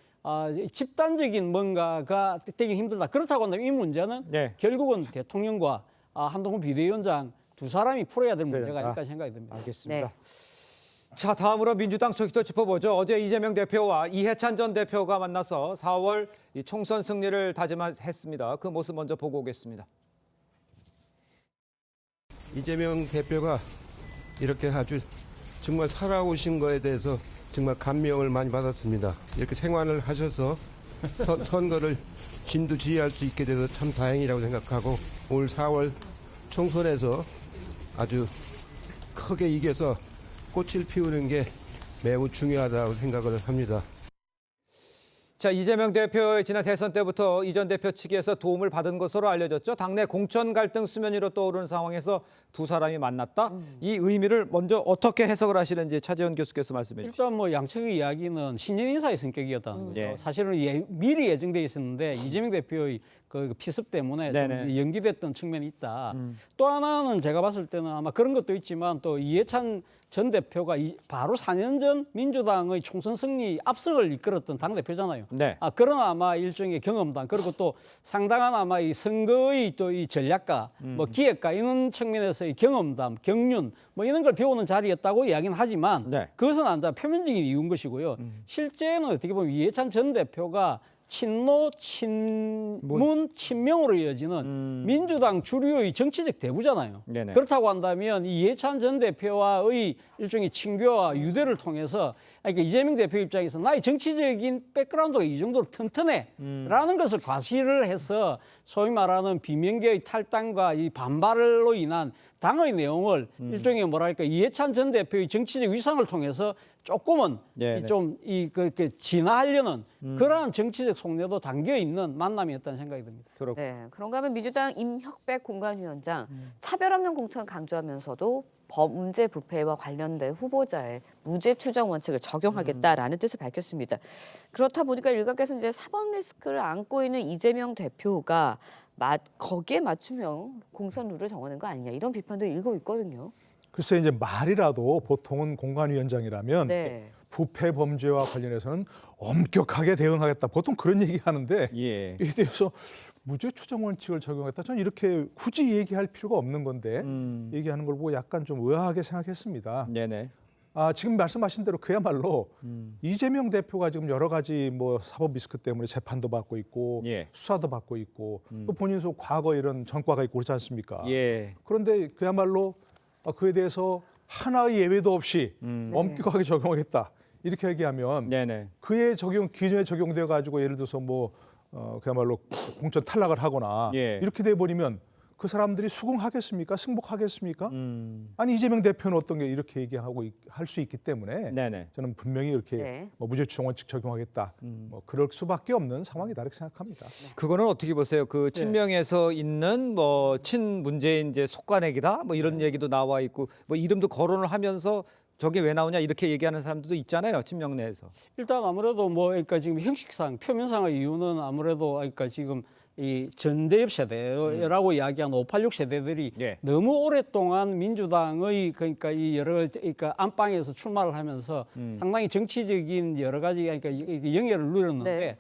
집단적인 뭔가가 되기 힘들다. 그렇다고 한다면 이 문제는 결국은 대통령과 한동훈 비대위원장 두 사람이 풀어야 될 문제가 아닐까 생각이 듭니다. 알겠습니다. 자, 다음으로 민주당 소식도 짚어보죠. 어제 이재명 대표와 이해찬 전 대표가 만나서 4월 이 총선 승리를 다짐했습니다. 그 모습 먼저 보고 오겠습니다. 이재명 대표가 이렇게 아주 정말 살아오신 거에 대해서 정말 감명을 많이 받았습니다. 이렇게 생활을 하셔서 선거를 진두지휘할 수 있게 돼서 참 다행이라고 생각하고 올 4월 총선에서 아주 크게 이겨서 꽃을 피우는 게 매우 중요하다고 생각을 합니다. 자, 이재명 대표의 지난 대선 때부터 이 전 대표 측에서 도움을 받은 것으로 알려졌죠. 당내 공천 갈등 수면 위로 떠오르는 상황에서 두 사람이 만났다. 이 의미를 먼저 어떻게 해석을 하시는지 차재현 교수께서 말씀해 주시죠. 일단 뭐 양측의 이야기는 신년 인사의 성격이었다는 거죠. 사실은 미리 예정돼 있었는데 이재명 대표의 그 피습 때문에 좀 연기됐던 측면이 있다. 또 하나는 제가 봤을 때는 아마 그런 것도 있지만 또 이해찬 전 대표가 바로 4년 전 민주당의 총선 승리 압승을 이끌었던 당대표잖아요. 그런 아마 일종의 경험담, 그리고 또 상당한 아마 이 선거의 또 이 전략가, 뭐 기획가 이런 측면에서의 경험담, 경륜 뭐 이런 걸 배우는 자리였다고 이야기는 하지만 그것은 완전 표면적인 이유인 것이고요. 실제는 어떻게 보면 이해찬 전 대표가 친노, 친문, 친명으로 이어지는 민주당 주류의 정치적 대부잖아요. 그렇다고 한다면 이해찬 전 대표와의 일종의 친교와 유대를 통해서 그러니까 이재명 대표 입장에서 나의 정치적인 백그라운드가 이 정도로 튼튼해라는 것을 과시를 해서 소위 말하는 비명계의 탈당과 이 반발로 인한 당의 내용을 일종의 뭐랄까 이해찬 전 대표의 정치적 위상을 통해서 조금은 좀 진화하려는 그러한 정치적 속내도 담겨 있는 만남이었다는 생각이 듭니다. 그런가 하면 민주당 임혁백 공관위원장 차별 없는 공천 강조하면서도 범죄 부패와 관련된 후보자의 무죄 추정 원칙을 적용하겠다라는 뜻을 밝혔습니다. 그렇다 보니까 일각에서 이제 사법 리스크를 안고 있는 이재명 대표가 거기에 맞추면 공천 룰을 정하는 거 아니냐 이런 비판도 일고 있거든요. 글쎄 이제 말이라도 보통은 공관위원장이라면 부패 범죄와 관련해서는 엄격하게 대응하겠다. 보통 그런 얘기하는데 이에 대해서 무죄 추정 원칙을 적용했다. 저는 이렇게 굳이 얘기할 필요가 없는 건데 얘기하는 걸 보고 약간 좀 의아하게 생각했습니다. 지금 말씀하신 대로 그야말로 이재명 대표가 지금 여러 가지 뭐 사법 리스크 때문에 재판도 받고 있고 수사도 받고 있고 또 본인도 과거 이런 전과가 있고 그렇지 않습니까? 그런데 그야말로 그에 대해서 하나의 예외도 없이 엄격하게 적용하겠다. 이렇게 얘기하면 그의 기존에 적용되어 가지고 예를 들어서 뭐 그야말로 공천 탈락을 하거나 이렇게 돼 버리면 그 사람들이 수긍하겠습니까? 승복하겠습니까? 아니 이재명 대표는 어떤 게 이렇게 얘기하고 할 수 있기 때문에 저는 분명히 이렇게 뭐 무죄 추정 원칙 적용하겠다. 뭐 그럴 수밖에 없는 상황이다 이렇게 생각합니다. 그거는 어떻게 보세요? 그 친명에서 있는 뭐 친문재인 이제 속가내기다 뭐 이런 얘기도 나와 있고 뭐 이름도 거론을 하면서 저게 왜 나오냐 이렇게 얘기하는 사람들도 있잖아요. 친명 내에서. 일단 아무래도 뭐 그러니까 지금 형식상 표면상의 이유는 아무래도 그러니까 지금 이 전대엽 세대라고 이야기하는 586 세대들이 너무 오랫동안 민주당의 그러니까 이 여러 그러니까 안방에서 출마를 하면서 상당히 정치적인 여러 가지 그러니까 영예를 누렸는데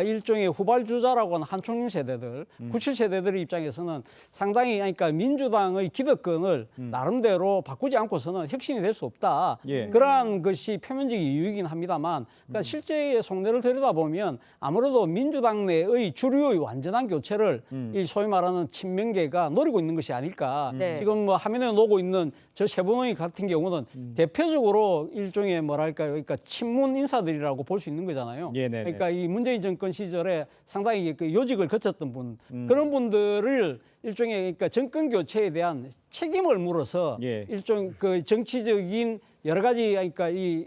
일종의 후발주자라고 하는 한총령 세대들, 97 세대들의 입장에서는 상당히 그러니까 민주당의 기득권을 나름대로 바꾸지 않고서는 혁신이 될 수 없다. 그러한 것이 표면적인 이유이긴 합니다만 그러니까 실제의 속내를 들여다보면 아무래도 민주당 내의 주류의 완전한 교체를 이 소위 말하는 친명계가 노리고 있는 것이 아닐까. 지금 뭐 화면에 놓고 있는 저 세 분의 같은 경우는 대표적으로 일종의 뭐랄까요, 그러니까 친문 인사들이라고 볼 수 있는 거잖아요. 그러니까 이 문재인 정권 시절에 상당히 그 요직을 거쳤던 분 그런 분들을 일종의 그러니까 정권 교체에 대한 책임을 물어서 일종 그 정치적인 여러 가지 그러니까 이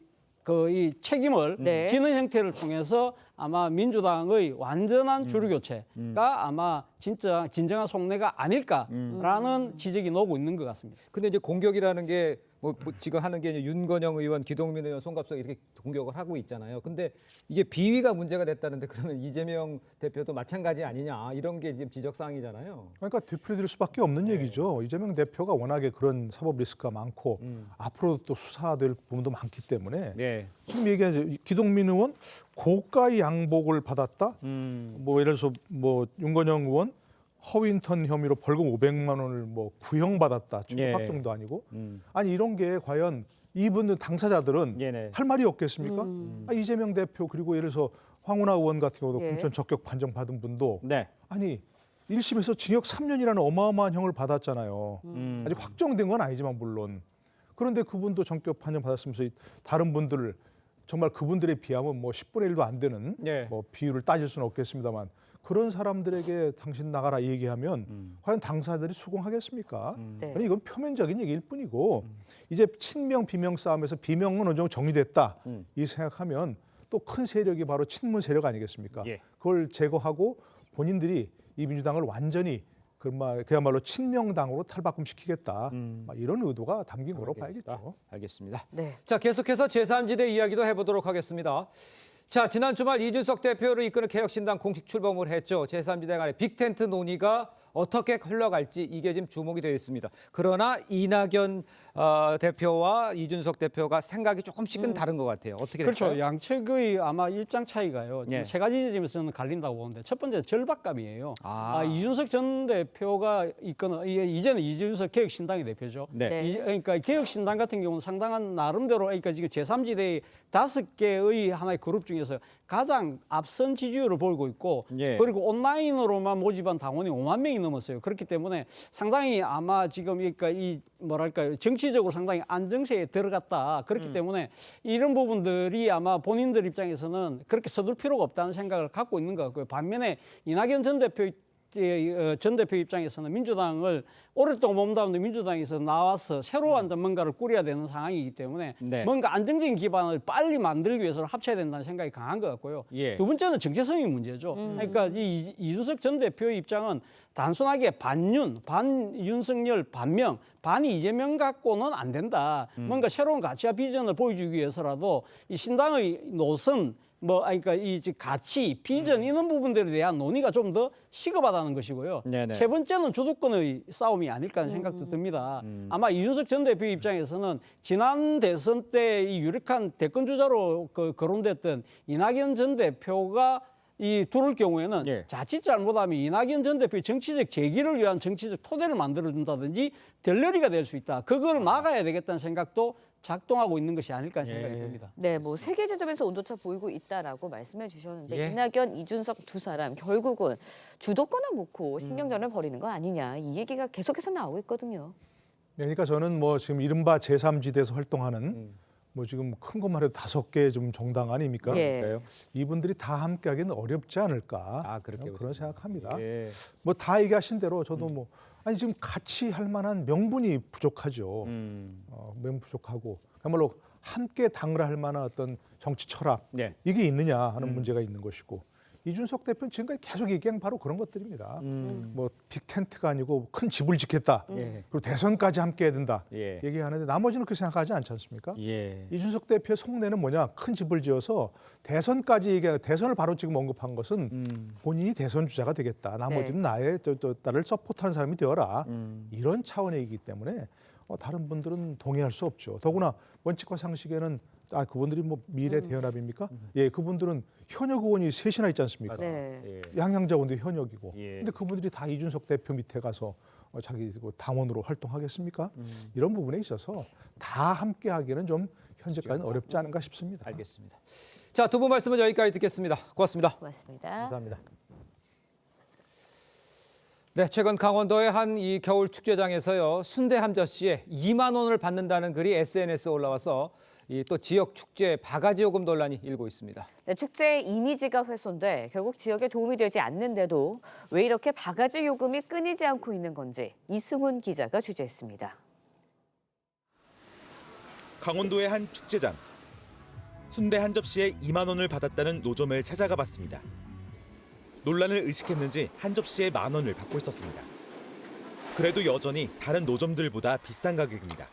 그 이 책임을 네. 지는 형태를 통해서 아마 민주당의 완전한 주류 교체가 아마 진정한 속내가 아닐까라는 지적이 나오고 있는 것 같습니다. 근데 이제 공격이라는 게 뭐 지금 하는 게 이제 윤건영 의원, 기동민 의원, 송갑석 이렇게 공격을 하고 있잖아요. 근데 이게 비위가 문제가 됐다는데 그러면 이재명 대표도 마찬가지 아니냐 이런 게 지금 지적 사항이잖아요. 그러니까 되풀이될 수밖에 없는 얘기죠. 이재명 대표가 워낙에 그런 사법 리스크가 많고 앞으로도 또 수사될 부분도 많기 때문에 지금 얘기하죠. 기동민 의원 고가의 양복을 받았다. 뭐 예를 들어서 뭐 윤건영 의원 허위 인턴 혐의로 벌금 500만 원을 뭐 구형받았다. 중pháp 정도 아니고. 아니 이런 게 과연 이분들 당사자들은 할 말이 없겠습니까? 이재명 대표 그리고 예를 들어서 황운하 의원 같은 경우도 공천 적격 판정 받은 분도 아니 1심에서 징역 3년이라는 어마어마한 형을 받았잖아요. 아직 확정된 건 아니지만 물론. 그런데 그분도 적격 판정 받았으면서 다른 분들을 정말 그분들에 비하면 뭐 10분의 1도 안 되는 뭐 비율을 따질 수는 없겠습니다만 그런 사람들에게 당신 나가라 얘기하면 과연 당사자들이 수긍하겠습니까? 아니 이건 표면적인 얘기일 뿐이고 이제 친명 비명 싸움에서 비명은 어느 정도 정리됐다 이 생각하면 또 큰 세력이 바로 친문 세력 아니겠습니까? 그걸 제거하고 본인들이 이 민주당을 완전히 그야말로 친명당으로 탈바꿈시키겠다 이런 의도가 담긴 거로 봐야겠죠. 알겠습니다. 자, 계속해서 제3지대 이야기도 해보도록 하겠습니다. 자, 지난 주말 이준석 대표를 이끄는 개혁신당 공식 출범을 했죠. 제3지대 간의 빅텐트 논의가 어떻게 흘러갈지 이게 지금 주목이 되어 있습니다. 그러나 이낙연 대표와 이준석 대표가 생각이 조금씩은 다른 것 같아요. 어떻게 될까요? 그렇죠. 양측의 아마 입장 차이가요. 세 가지 지점에서는 갈린다고 보는데 첫 번째 절박감이에요. 이준석 전 대표가 이끄는 이제는 이준석 개혁신당의 대표죠. 그러니까 개혁신당 같은 경우는 상당한 나름대로 그러니까 지금 제3지대의 5개의 하나의 그룹 중에서 가장 앞선 지지율을 보이고 있고 그리고 온라인으로만 모집한 당원이 5만 명이 넘었어요. 그렇기 때문에 상당히 아마 지금 그러니까 이 뭐랄까요 정치적으로 상당히 안정세에 들어갔다. 그렇기 때문에 이런 부분들이 아마 본인들 입장에서는 그렇게 서둘 필요가 없다는 생각을 갖고 있는 것 같고요. 반면에 이낙연 전 대표 입장에서는 민주당을 오랫동안 몸담는데 민주당에서 나와서 새로 완전 뭔가를 꾸려야 되는 상황이기 때문에 뭔가 안정적인 기반을 빨리 만들기 위해서 합쳐야 된다는 생각이 강한 것 같고요. 두 번째는 정체성이 문제죠. 그러니까 이준석 전 대표의 입장은 단순하게 반윤석열, 반명, 반이 이재명 갖고는 안 된다. 뭔가 새로운 가치와 비전을 보여주기 위해서라도 이 신당의 노선 그러니까 이 가치, 비전 이런 부분들에 대한 논의가 좀 더 시급하다는 것이고요. 세 번째는 주도권의 싸움이 아닐까 하는 생각도 듭니다. 아마 이준석 전 대표 입장에서는 지난 대선 때 이 유력한 대권 주자로 거론됐던 이낙연 전 대표가 이 둘을 경우에는 자칫 잘못하면 이낙연 전 대표의 정치적 재기를 위한 정치적 토대를 만들어준다든지 델러리가 될 수 있다. 그걸 막아야 되겠다는 생각도 작동하고 있는 것이 아닐까 생각이 듭니다. 네, 뭐 세계 지점에서 온도차 보이고 있다라고 말씀해 주셨는데 이낙연, 이준석 두 사람 결국은 주도권을 놓고 신경전을 벌이는 거 아니냐 이 얘기가 계속해서 나오고 있거든요. 그러니까 저는 뭐 지금 이른바 제3지대에서 활동하는 뭐 지금 큰 것만 해도 5개 좀 정당 아닙니까? 이분들이 다 함께하기는 어렵지 않을까 그런 생각합니다. 뭐 다 얘기하신 대로 저도 뭐 아니 지금 같이 할 만한 명분이 부족하죠. 명분 부족하고 그야말로 함께 당을 할 만한 어떤 정치 철학 이게 있느냐 하는 문제가 있는 것이고 이준석 대표는 지금까지 계속 얘기한 바로 그런 것들입니다. 뭐 빅텐트가 아니고 큰 집을 짓겠다. 그리고 대선까지 함께해야 된다. 얘기하는데 나머지는 그렇게 생각하지 않지 않습니까? 이준석 대표의 속내는 뭐냐? 큰 집을 지어서 대선까지 얘기하는 대선을 바로 지금 언급한 것은 본인이 대선 주자가 되겠다. 나머지는 나를 서포트하는 사람이 되어라. 이런 차원의 얘기이기 때문에 다른 분들은 동의할 수 없죠. 더구나 원칙과 상식에는 그분들이 뭐 미래 대연합입니까? 그분들은 현역 의원이 셋이나 있지 않습니까? 양양자원도 현역이고. 근데 그분들이 다 이준석 대표 밑에 가서 자기 당원으로 활동하겠습니까? 이런 부분에 있어서 다 함께 하기에는 좀 현재까지는 어렵지 않은가 싶습니다. 알겠습니다. 자, 두 분 말씀은 여기까지 듣겠습니다. 고맙습니다. 고맙습니다. 감사합니다. 네, 최근 강원도의 한 이 겨울 축제장에서요 순대 한 젓시에 2만 원을 받는다는 글이 SNS에 올라와서 또 지역 축제 바가지 요금 논란이 일고 있습니다. 네, 축제의 이미지가 훼손돼 결국 지역에 도움이 되지 않는데도 왜 이렇게 바가지 요금이 끊이지 않고 있는 건지 이승훈 기자가 취재했습니다. 강원도의 한 축제장. 순대 한 접시에 2만 원을 받았다는 노점을 찾아가 봤습니다. 논란을 의식했는지 한 접시에 1만 원을 받고 있었습니다. 그래도 여전히 다른 노점들보다 비싼 가격입니다.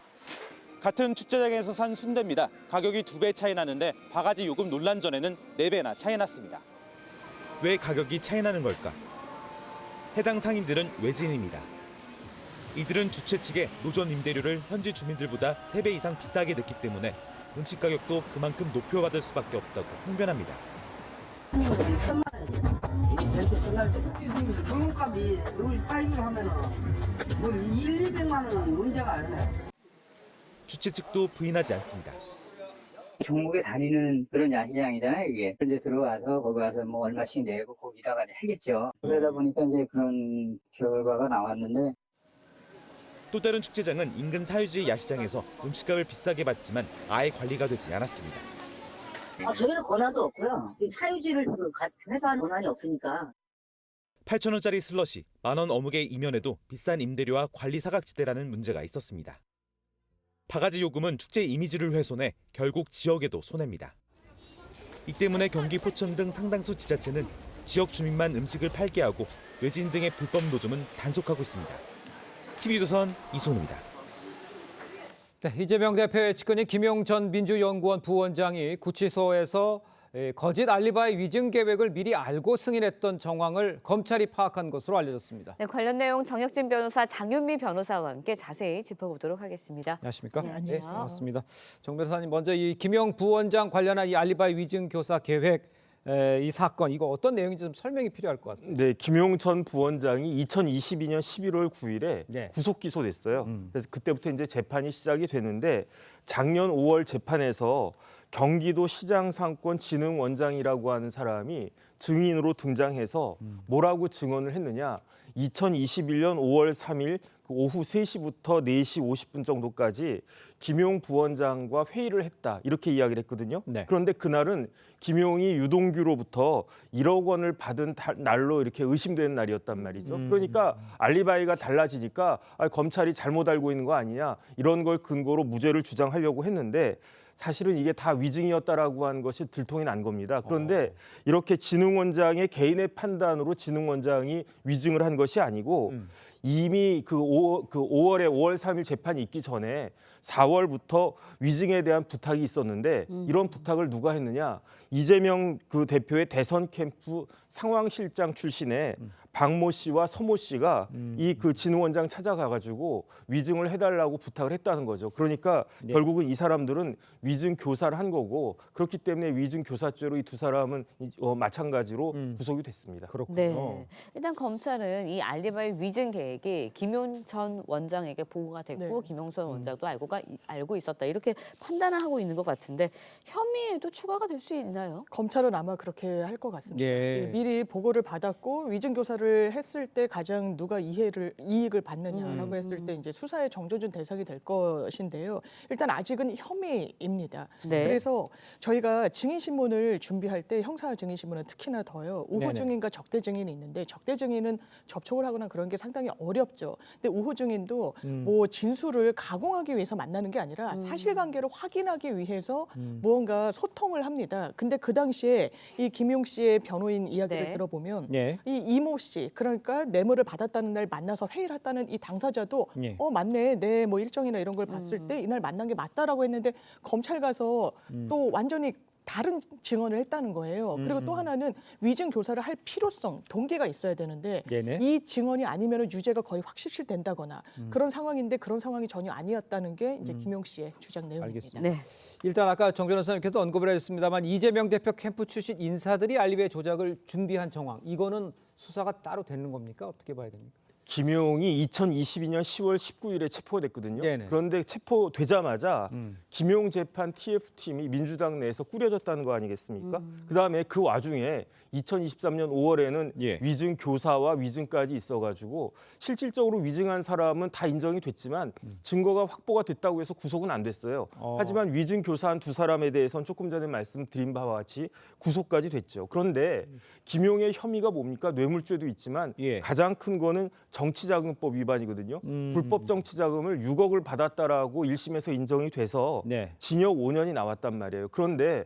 같은 축제장에서 산 순대입니다. 가격이 2배 차이 나는데 바가지 요금 논란 전에는 4배나 차이 났습니다. 왜 가격이 차이 나는 걸까? 해당 상인들은 외지인입니다. 이들은 주최 측에 노점 임대료를 현지 주민들보다 3배 이상 비싸게 냈기 때문에 음식 가격도 그만큼 높여받을 수밖에 없다고 항변합니다. 물값이 우리 사입을 하면은 뭐 200만 원은 문제가 아니에요. 주최 측도 부인하지 않습니다. 종목에 다니는 그런 야시장이잖아요, 이게. 그런데 들어가서 거기 가서 뭐 얼마씩 내고 거기다가 이제 하겠죠. 그러다 보니까 이제 그런 결과가 나왔는데. 또 다른 축제장은 인근 사유지 야시장에서 음식값을 비싸게 받지만 아예 관리가 되지 않았습니다. 저희는 권한도 없고요. 사유지를 회사하는 권한이 없으니까. 8,000원짜리 슬러시, 10,000원 어묵의 이면에도 비싼 임대료와 관리 사각지대라는 문제가 있었습니다. 바가지 요금은 축제 이미지를 훼손해 결국 지역에도 손해입니다. 이 때문에 경기 포천 등 상당수 지자체는 지역 주민만 음식을 팔게 하고 외지인 등의 불법 노점은 단속하고 있습니다. TV조선 이승훈입니다. 네, 이재명 대표의 측근인 김용전 민주연구원 부원장이 구치소에서 거짓 알리바이 위증 계획을 미리 알고 승인했던 정황을 검찰이 파악한 것으로 알려졌습니다. 네, 관련 내용 정혁진 변호사, 장윤미 변호사와 함께 자세히 짚어보도록 하겠습니다. 안녕하십니까? 네, 네, 반갑습니다. 정 변호사님, 먼저 이 김용 부원장 관련한 이 알리바이 위증 교사 계획 이 사건, 이거 어떤 내용인지 좀 설명이 필요할 것 같습니다. 네, 김용 전 부원장이 2022년 11월 9일에 네. 구속 기소됐어요. 그래서 그때부터 이제 재판이 시작이 됐는데 작년 5월 재판에서 경기도 시장상권진흥원장이라고 하는 사람이 증인으로 등장해서 뭐라고 증언을 했느냐? 2021년 5월 3일 오후 3시부터 4시 50분 정도까지 김용 부원장과 회의를 했다, 이렇게 이야기를 했거든요. 네. 그런데 그날은 김용이 유동규로부터 1억 원을 받은 날로 이렇게 의심되는 날이었단 말이죠. 그러니까 알리바이가 달라지니까 검찰이 잘못 알고 있는 거 아니냐, 이런 걸 근거로 무죄를 주장하려고 했는데 사실은 이게 다 위증이었다라고 하는 것이 들통이 난 겁니다. 그런데 이렇게 진흥원장의 개인의 판단으로 진흥원장이 위증을 한 것이 아니고 이미 그 5월 3일 재판이 있기 전에 4월부터 위증에 대한 부탁이 있었는데 이런 부탁을 누가 했느냐? 이재명 그 대표의 대선 캠프 상황실장 출신의 박모 씨와 서모 씨가 이 그 진흥원장 찾아가가지고 위증을 해달라고 부탁을 했다는 거죠. 그러니까 네. 결국은 이 사람들은 위증 교사를 한 거고, 그렇기 때문에 위증 교사죄로 이 두 사람은 마찬가지로 구속이 됐습니다. 그렇군요. 네. 일단 검찰은 이 알리바이 위증 계획이 김용 전 원장에게 보고가 됐고 김용선 원장도 알고 있었다, 이렇게 판단을 하고 있는 것 같은데 혐의에도 추가가 될 수 있나요? 검찰은 아마 그렇게 할 것 같습니다. 예. 미리 보고를 받았고 위증 교사를 했을 때 가장 누가 이익을 받느냐라고 했을 때 이제 수사의 정조준 대상이 될 것인데요. 일단 아직은 혐의입니다. 네. 그래서 저희가 증인 신문을 준비할 때 형사 증인 신문은 특히나 더요. 우호 네네. 증인과 적대 증인이 있는데 적대 증인은 접촉을 하거나 그런 게 상당히 어렵죠. 근데 우호 증인도 뭐 진술을 가공하기 위해서 만나는 게 아니라 사실관계를 확인하기 위해서 무언가 소통을 합니다. 근데 그 당시에 이 김용 씨의 변호인 이야기를 네. 들어보면 예. 이 이모 씨, 그러니까 뇌물을 받았다는 날 만나서 회의를 했다는 이 당사자도 예. 맞네, 내 뭐 일정이나 이런 걸 봤을 때 이날 만난 게 맞다라고 했는데 검찰 가서 또 완전히 다른 증언을 했다는 거예요. 그리고 또 하나는 위증 교사를 할 필요성, 동기가 있어야 되는데 네네. 이 증언이 아니면 유죄가 거의 확실시된다거나 그런 상황인데 그런 상황이 전혀 아니었다는 게 이제 김용 씨의 주장 내용입니다. 알겠습니다. 네. 일단 아까 정 변호사님께도 언급을 해주셨습니다만 이재명 대표 캠프 출신 인사들이 알리바이 조작을 준비한 정황, 이거는 수사가 따로 되는 겁니까? 어떻게 봐야 됩니까? 김용이 2022년 10월 19일에 체포됐거든요. 네네. 그런데 체포되자마자 김용 재판 TF팀이 민주당 내에서 꾸려졌다는 거 아니겠습니까? 그다음에 그 와중에 2023년 5월에는 예. 위증 교사와 위증까지 있어가지고 실질적으로 위증한 사람은 다 인정이 됐지만 증거가 확보가 됐다고 해서 구속은 안 됐어요. 하지만 위증 교사한 두 사람에 대해서는 조금 전에 말씀드린 바와 같이 구속까지 됐죠. 그런데 김용의 혐의가 뭡니까? 뇌물죄도 있지만 예. 가장 큰 거는 정치자금법 위반이거든요. 불법 정치자금을 6억을 받았다라고 1심에서 인정이 돼서 네. 징역 5년이 나왔단 말이에요. 그런데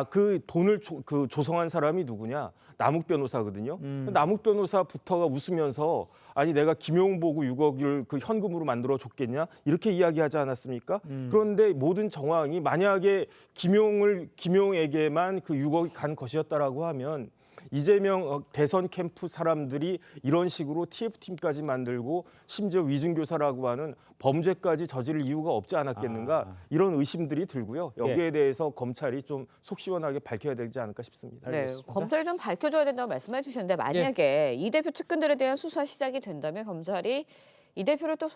그 돈을 조성한 사람이 누구냐? 남욱 변호사거든요. 남욱 변호사부터가 웃으면서 아니 내가 김용 보고 6억을 그 현금으로 만들어 줬겠냐 이렇게 이야기하지 않았습니까? 그런데 모든 정황이 만약에 김용에게만 그 6억이 간 것이었다라고 하면 이재명 대선 캠프 사람들이 이런 식으로 TF팀까지 만들고 심지어 위증교사라고 하는 범죄까지 저지를 이유가 없지 않았겠는가 이런 의심들이 들고요. 여기에 대해서 검찰이 좀 속 시원하게 밝혀야 되지 않을까 싶습니다. 네, 검찰이 좀 밝혀줘야 된다고 말씀해 주셨는데 만약에 이 대표 측근들에 대한 수사 시작이 된다면 검찰이 이 대표를 또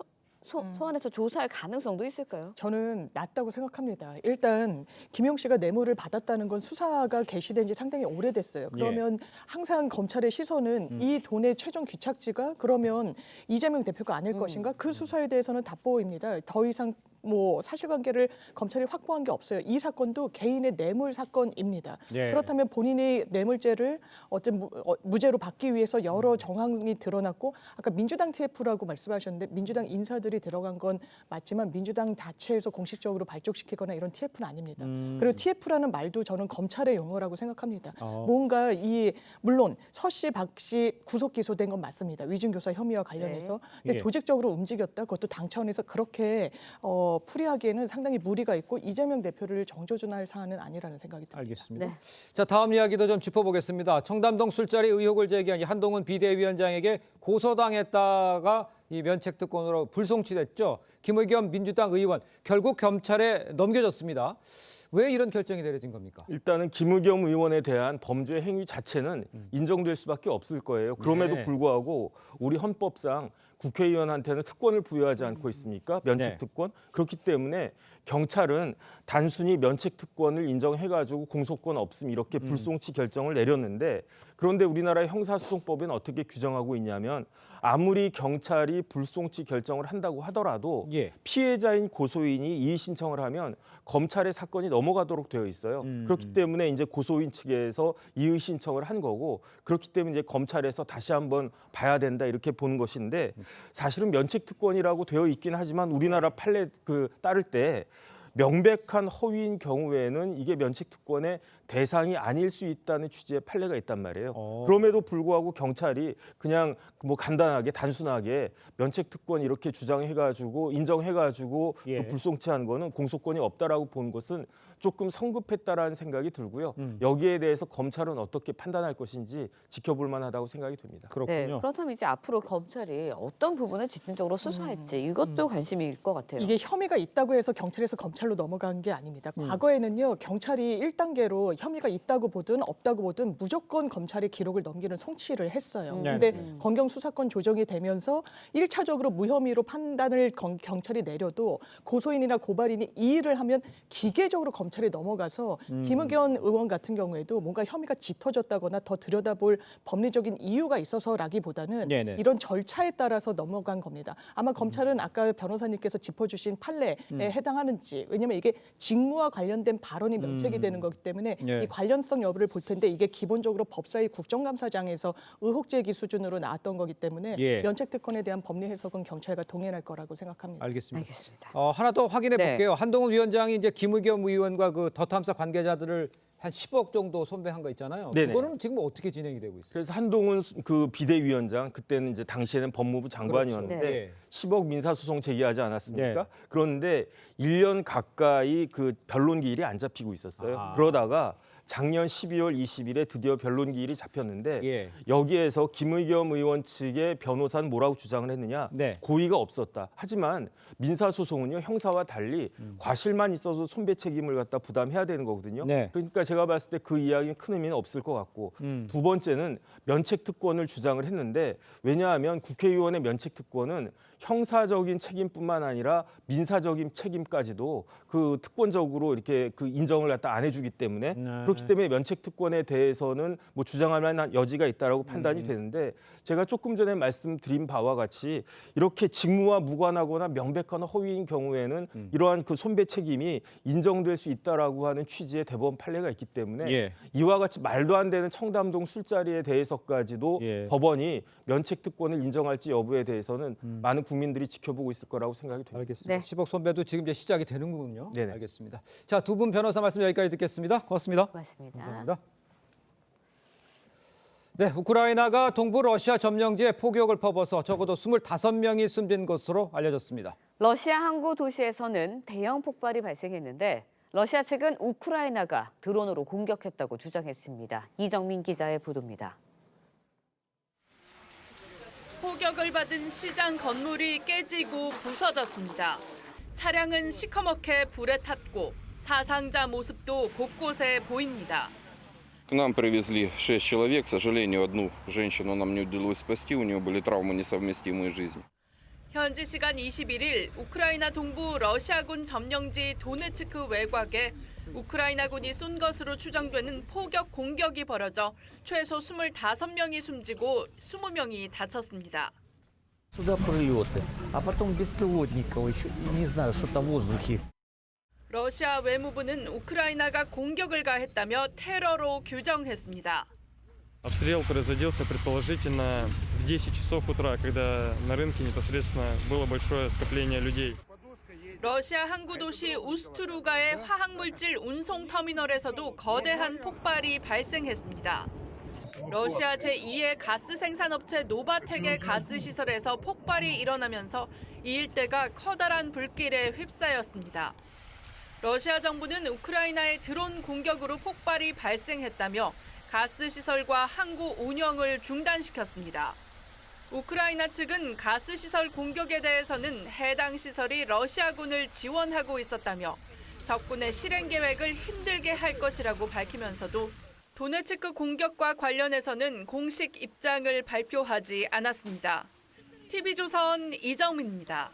소환해서 조사할 가능성도 있을까요? 저는 낮다고 생각합니다. 일단 김용 씨가 뇌물을 받았다는 건 수사가 개시된 지 상당히 오래됐어요. 그러면 항상 검찰의 시선은 이 돈의 최종 귀착지가 그러면 이재명 대표가 아닐 것인가? 그 수사에 대해서는 답보입니다. 더 이상 뭐 사실관계를 검찰이 확보한 게 없어요. 이 사건도 개인의 뇌물 사건입니다. 그렇다면 본인이 뇌물죄를 어쨌든 무죄로 받기 위해서 여러 정황이 드러났고 아까 민주당 TF라고 말씀하셨는데 민주당 인사들이 들어간 건 맞지만 민주당 자체에서 공식적으로 발족시키거나 이런 TF는 아닙니다. 그리고 TF라는 말도 저는 검찰의 용어라고 생각합니다. 뭔가 물론 서 씨, 박 씨 구속 기소된 건 맞습니다. 위증교사 혐의와 관련해서. 근데 조직적으로 움직였다. 그것도 당 차원에서 그렇게 풀이하기에는 상당히 무리가 있고 이재명 대표를 정조준할 사안은 아니라는 생각이 듭니다. 알겠습니다. 자, 다음 이야기도 좀 짚어보겠습니다. 청담동 술자리 의혹을 제기한 이 한동훈 비대위원장에게 고소당했다가 이 면책특권으로 불송치됐죠. 김의겸 민주당 의원 결국 검찰에 넘겨졌습니다. 왜 이런 결정이 내려진 겁니까? 일단은 김의겸 의원에 대한 범죄 행위 자체는 인정될 수밖에 없을 거예요. 그럼에도 불구하고 우리 헌법상 국회의원한테는 특권을 부여하지 않고 있습니까? 면책특권. 그렇기 때문에 경찰은 단순히 면책특권을 인정해가지고 공소권 없음 이렇게 불송치 결정을 내렸는데 그런데 우리나라의 형사소송법에는 어떻게 규정하고 있냐면 아무리 경찰이 불송치 결정을 한다고 하더라도 피해자인 고소인이 이의 신청을 하면 검찰의 사건이 넘어가도록 되어 있어요. 그렇기 때문에 이제 고소인 측에서 이의 신청을 한 거고 그렇기 때문에 이제 검찰에서 다시 한번 봐야 된다 이렇게 보는 것인데 사실은 면책특권이라고 되어 있긴 하지만 우리나라 판례 따를 때 명백한 허위인 경우에는 이게 면책특권의 대상이 아닐 수 있다는 취지의 판례가 있단 말이에요. 그럼에도 불구하고 경찰이 그냥 뭐 간단하게 단순하게 면책특권 이렇게 주장해가지고 인정해가지고 불송치한 거는 공소권이 없다라고 보는 것은 조금 성급했다라는 생각이 들고요. 여기에 대해서 검찰은 어떻게 판단할 것인지 지켜볼 만하다고 생각이 듭니다. 그렇군요. 네, 그렇다면 이제 앞으로 검찰이 어떤 부분을 집중적으로 수사할지 이것도 관심일 것 같아요. 이게 혐의가 있다고 해서 경찰에서 검찰로 넘어간 게 아닙니다. 과거에는요. 경찰이 1단계로 혐의가 있다고 보든 없다고 보든 무조건 검찰이 기록을 넘기는 송치를 했어요. 근데 검경 수사권 조정이 되면서 1차적으로 무혐의로 판단을 경찰이 내려도 고소인이나 고발인이 이의를 하면 기계적으로 검찰에 넘어가서 김의겸 의원 같은 경우에도 뭔가 혐의가 짙어졌다거나 더 들여다볼 법리적인 이유가 있어서라기보다는 이런 절차에 따라서 넘어간 겁니다. 아마 검찰은 아까 변호사님께서 짚어주신 판례에 해당하는지 왜냐하면 이게 직무와 관련된 발언이 면책이 되는 거기 때문에 이 관련성 여부를 볼 텐데 이게 기본적으로 법사위 국정감사장에서 의혹 제기 수준으로 나왔던 거기 때문에 면책특권에 대한 법리 해석은 경찰과 동일할 거라고 생각합니다. 알겠습니다. 하나 더 확인해 볼게요. 한동훈 위원장이 이제 김의겸 의원과 그 더 탐사 관계자들을 한 10억 정도 손배한 거 있잖아요. 그거는 지금 어떻게 진행이 되고 있어요? 그래서 한동훈 그 비대위원장 그때는 이제 당시에는 법무부 장관이었는데 10억 민사소송 제기하지 않았습니까? 그런데 1년 가까이 그 변론 기일이 안 잡히고 있었어요. 그러다가 작년 12월 20일에 드디어 변론 기일이 잡혔는데 여기에서 김의겸 의원 측의 변호사는 뭐라고 주장을 했느냐? 고의가 없었다. 하지만 민사소송은요 형사와 달리 과실만 있어서 손배 책임을 갖다 부담해야 되는 거거든요. 그러니까 제가 봤을 때 그 이야기는 큰 의미는 없을 것 같고 두 번째는 면책특권을 주장을 했는데 왜냐하면 국회의원의 면책특권은 형사적인 책임뿐만 아니라 민사적인 책임까지도 그 특권적으로 이렇게 그 인정을 갖다 안 해주기 때문에 그렇기 때문에 면책 특권에 대해서는 뭐 주장할 만한 여지가 있다라고 판단이 되는데 제가 조금 전에 말씀드린 바와 같이 이렇게 직무와 무관하거나 명백한 허위인 경우에는 이러한 그 손배 책임이 인정될 수 있다라고 하는 취지의 대법원 판례가 있기 때문에 이와 같이 말도 안 되는 청담동 술자리에 대해서까지도 법원이 면책 특권을 인정할지 여부에 대해서는 많은 국민들이 지켜보고 있을 거라고 생각이 됩니다. 알겠습니다. 10억 손배도 지금 이제 시작이 되는군요. 네네. 알겠습니다. 자, 두 분 변호사 말씀 여기까지 듣겠습니다. 고맙습니다. 고맙습니다. 감사합니다. 네, 우크라이나가 동부 러시아 점령지에 포격을 퍼부어서 적어도 25명이 숨진 것으로 알려졌습니다. 러시아 항구 도시에서는 대형 폭발이 발생했는데 러시아 측은 우크라이나가 드론으로 공격했다고 주장했습니다. 이정민 기자의 보도입니다. 포격을 받은 시장 건물이 깨지고 부서졌습니다. 차량은 시커멓게 불에 탔고 사상자 모습도 곳곳에 보입니다. К нам привезли 6 человек. К сожалению, одну женщину нам не удалось спасти. У нее были травмы, несовместимые с жизнью. 현지 시간 21일 우크라이나 동부 러시아군 점령지 도네츠크 외곽에 우크라이나군이 쏜 것으로 추정되는 포격 공격이 벌어져 최소 25명이 숨지고 20명이 다쳤습니다. Сюда прилеты, а потом беспилотников, еще не знаю, что-то в воздухе. 러시아 외무부는 우크라이나가 공격을 가했다며 테러로 규정했습니다. Обстрел производился предположительно в 10 часов утра, когда на рынке непосредственно было большое скопление людей. 러시아 항구 도시 우스트루가의 화학물질 운송 터미널에서도 거대한 폭발이 발생했습니다. 러시아 제2의 가스 생산업체 노바텍의 가스 시설에서 폭발이 일어나면서 이 일대가 커다란 불길에 휩싸였습니다. 러시아 정부는 우크라이나의 드론 공격으로 폭발이 발생했다며 가스 시설과 항구 운영을 중단시켰습니다. 우크라이나 측은 가스 시설 공격에 대해서는 해당 시설이 러시아군을 지원하고 있었다며 적군의 실행 계획을 힘들게 할 것이라고 밝히면서도 도네츠크 공격과 관련해서는 공식 입장을 발표하지 않았습니다. TV조선 이정민입니다.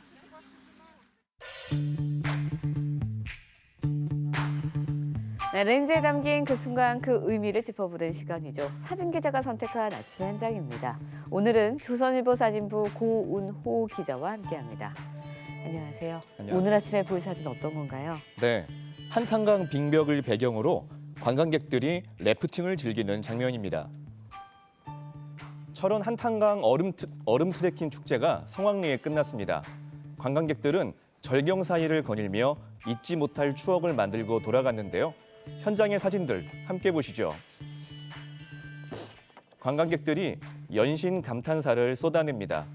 네, 렌즈에 담긴 그 순간 그 의미를 짚어보는 시간이죠. 사진 기자가 선택한 아침의 한 장입니다. 오늘은 조선일보 사진부 고운호 기자와 함께합니다. 안녕하세요. 오늘 아침에 볼 사진 어떤 건가요? 네, 한탄강 빙벽을 배경으로 관광객들이 래프팅을 즐기는 장면입니다. 철원 한탄강 얼음 트레킹 축제가 성황리에 끝났습니다. 관광객들은 절경 사이를 거닐며 잊지 못할 추억을 만들고 돌아갔는데요. 현장의 사진들 함께 보시죠. 관광객들이 연신 감탄사를 쏟아냅니다.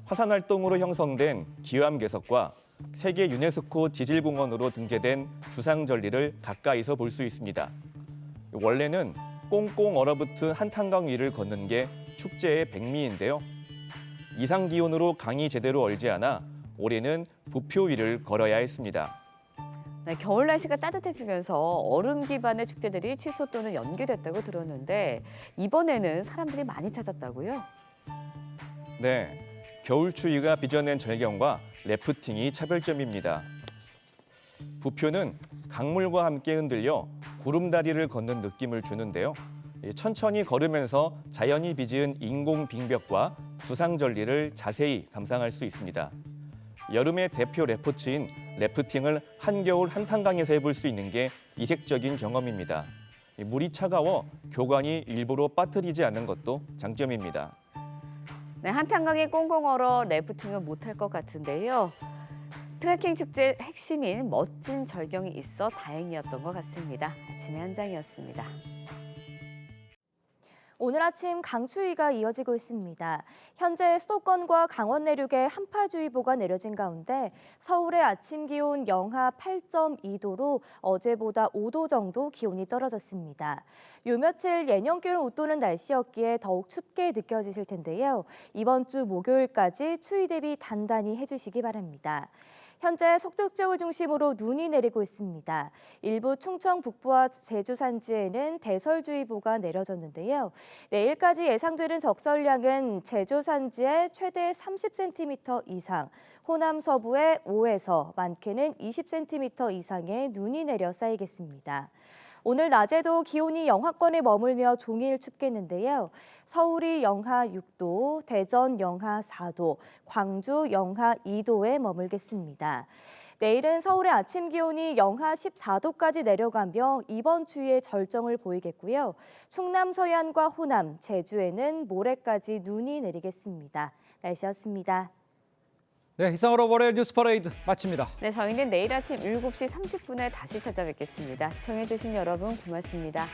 화산 활동으로 형성된 기암괴석과 세계 유네스코 지질공원으로 등재된 주상절리를 가까이서 볼 수 있습니다. 원래는 꽁꽁 얼어붙은 한탄강 위를 걷는 게 축제의 백미인데요. 이상 기온으로 강이 제대로 얼지 않아 올해는 부표 위를 걸어야 했습니다. 네, 겨울 날씨가 따뜻해지면서 얼음 기반의 축제들이 취소 또는 연기됐다고 들었는데 이번에는 사람들이 많이 찾았다고요? 네, 겨울 추위가 빚어낸 절경과 래프팅이 차별점입니다. 부표는 강물과 함께 흔들려 구름다리를 걷는 느낌을 주는데요. 천천히 걸으면서 자연이 빚은 인공 빙벽과 주상절리를 자세히 감상할 수 있습니다. 여름의 대표 래프트인 래프팅을 한겨울 한탄강에서 해볼 수 있는 게 이색적인 경험입니다. 물이 차가워 교관이 일부러 빠뜨리지 않는 것도 장점입니다. 네, 한탄강이 꽁꽁 얼어 래프팅은 못할 것 같은데요. 트레킹 축제 핵심인 멋진 절경이 있어 다행이었던 것 같습니다. 아침의 한 장이었습니다. 오늘 아침 강추위가 이어지고 있습니다. 현재 수도권과 강원 내륙에 한파주의보가 내려진 가운데 서울의 아침 기온 영하 8.2도로 어제보다 5도 정도 기온이 떨어졌습니다. 요 며칠 예년 기온을 웃도는 날씨였기에 더욱 춥게 느껴지실 텐데요. 이번 주 목요일까지 추위 대비 단단히 해주시기 바랍니다. 현재 속초 지역을 중심으로 눈이 내리고 있습니다. 일부 충청 북부와 제주 산지에는 대설주의보가 내려졌는데요. 내일까지 예상되는 적설량은 제주 산지에 최대 30cm 이상, 호남 서부에 5에서 많게는 20cm 이상의 눈이 내려 쌓이겠습니다. 오늘 낮에도 기온이 영하권에 머물며 종일 춥겠는데요. 서울이 영하 6도, 대전 영하 4도, 광주 영하 2도에 머물겠습니다. 내일은 서울의 아침 기온이 영하 14도까지 내려가며 이번 추위의 절정을 보이겠고요. 충남 서해안과 호남, 제주에는 모레까지 눈이 내리겠습니다. 날씨였습니다. 네, 이상으로 월요일 뉴스 퍼레이드 마칩니다. 네, 저희는 내일 아침 7시 30분에 다시 찾아뵙겠습니다. 시청해주신 여러분 고맙습니다.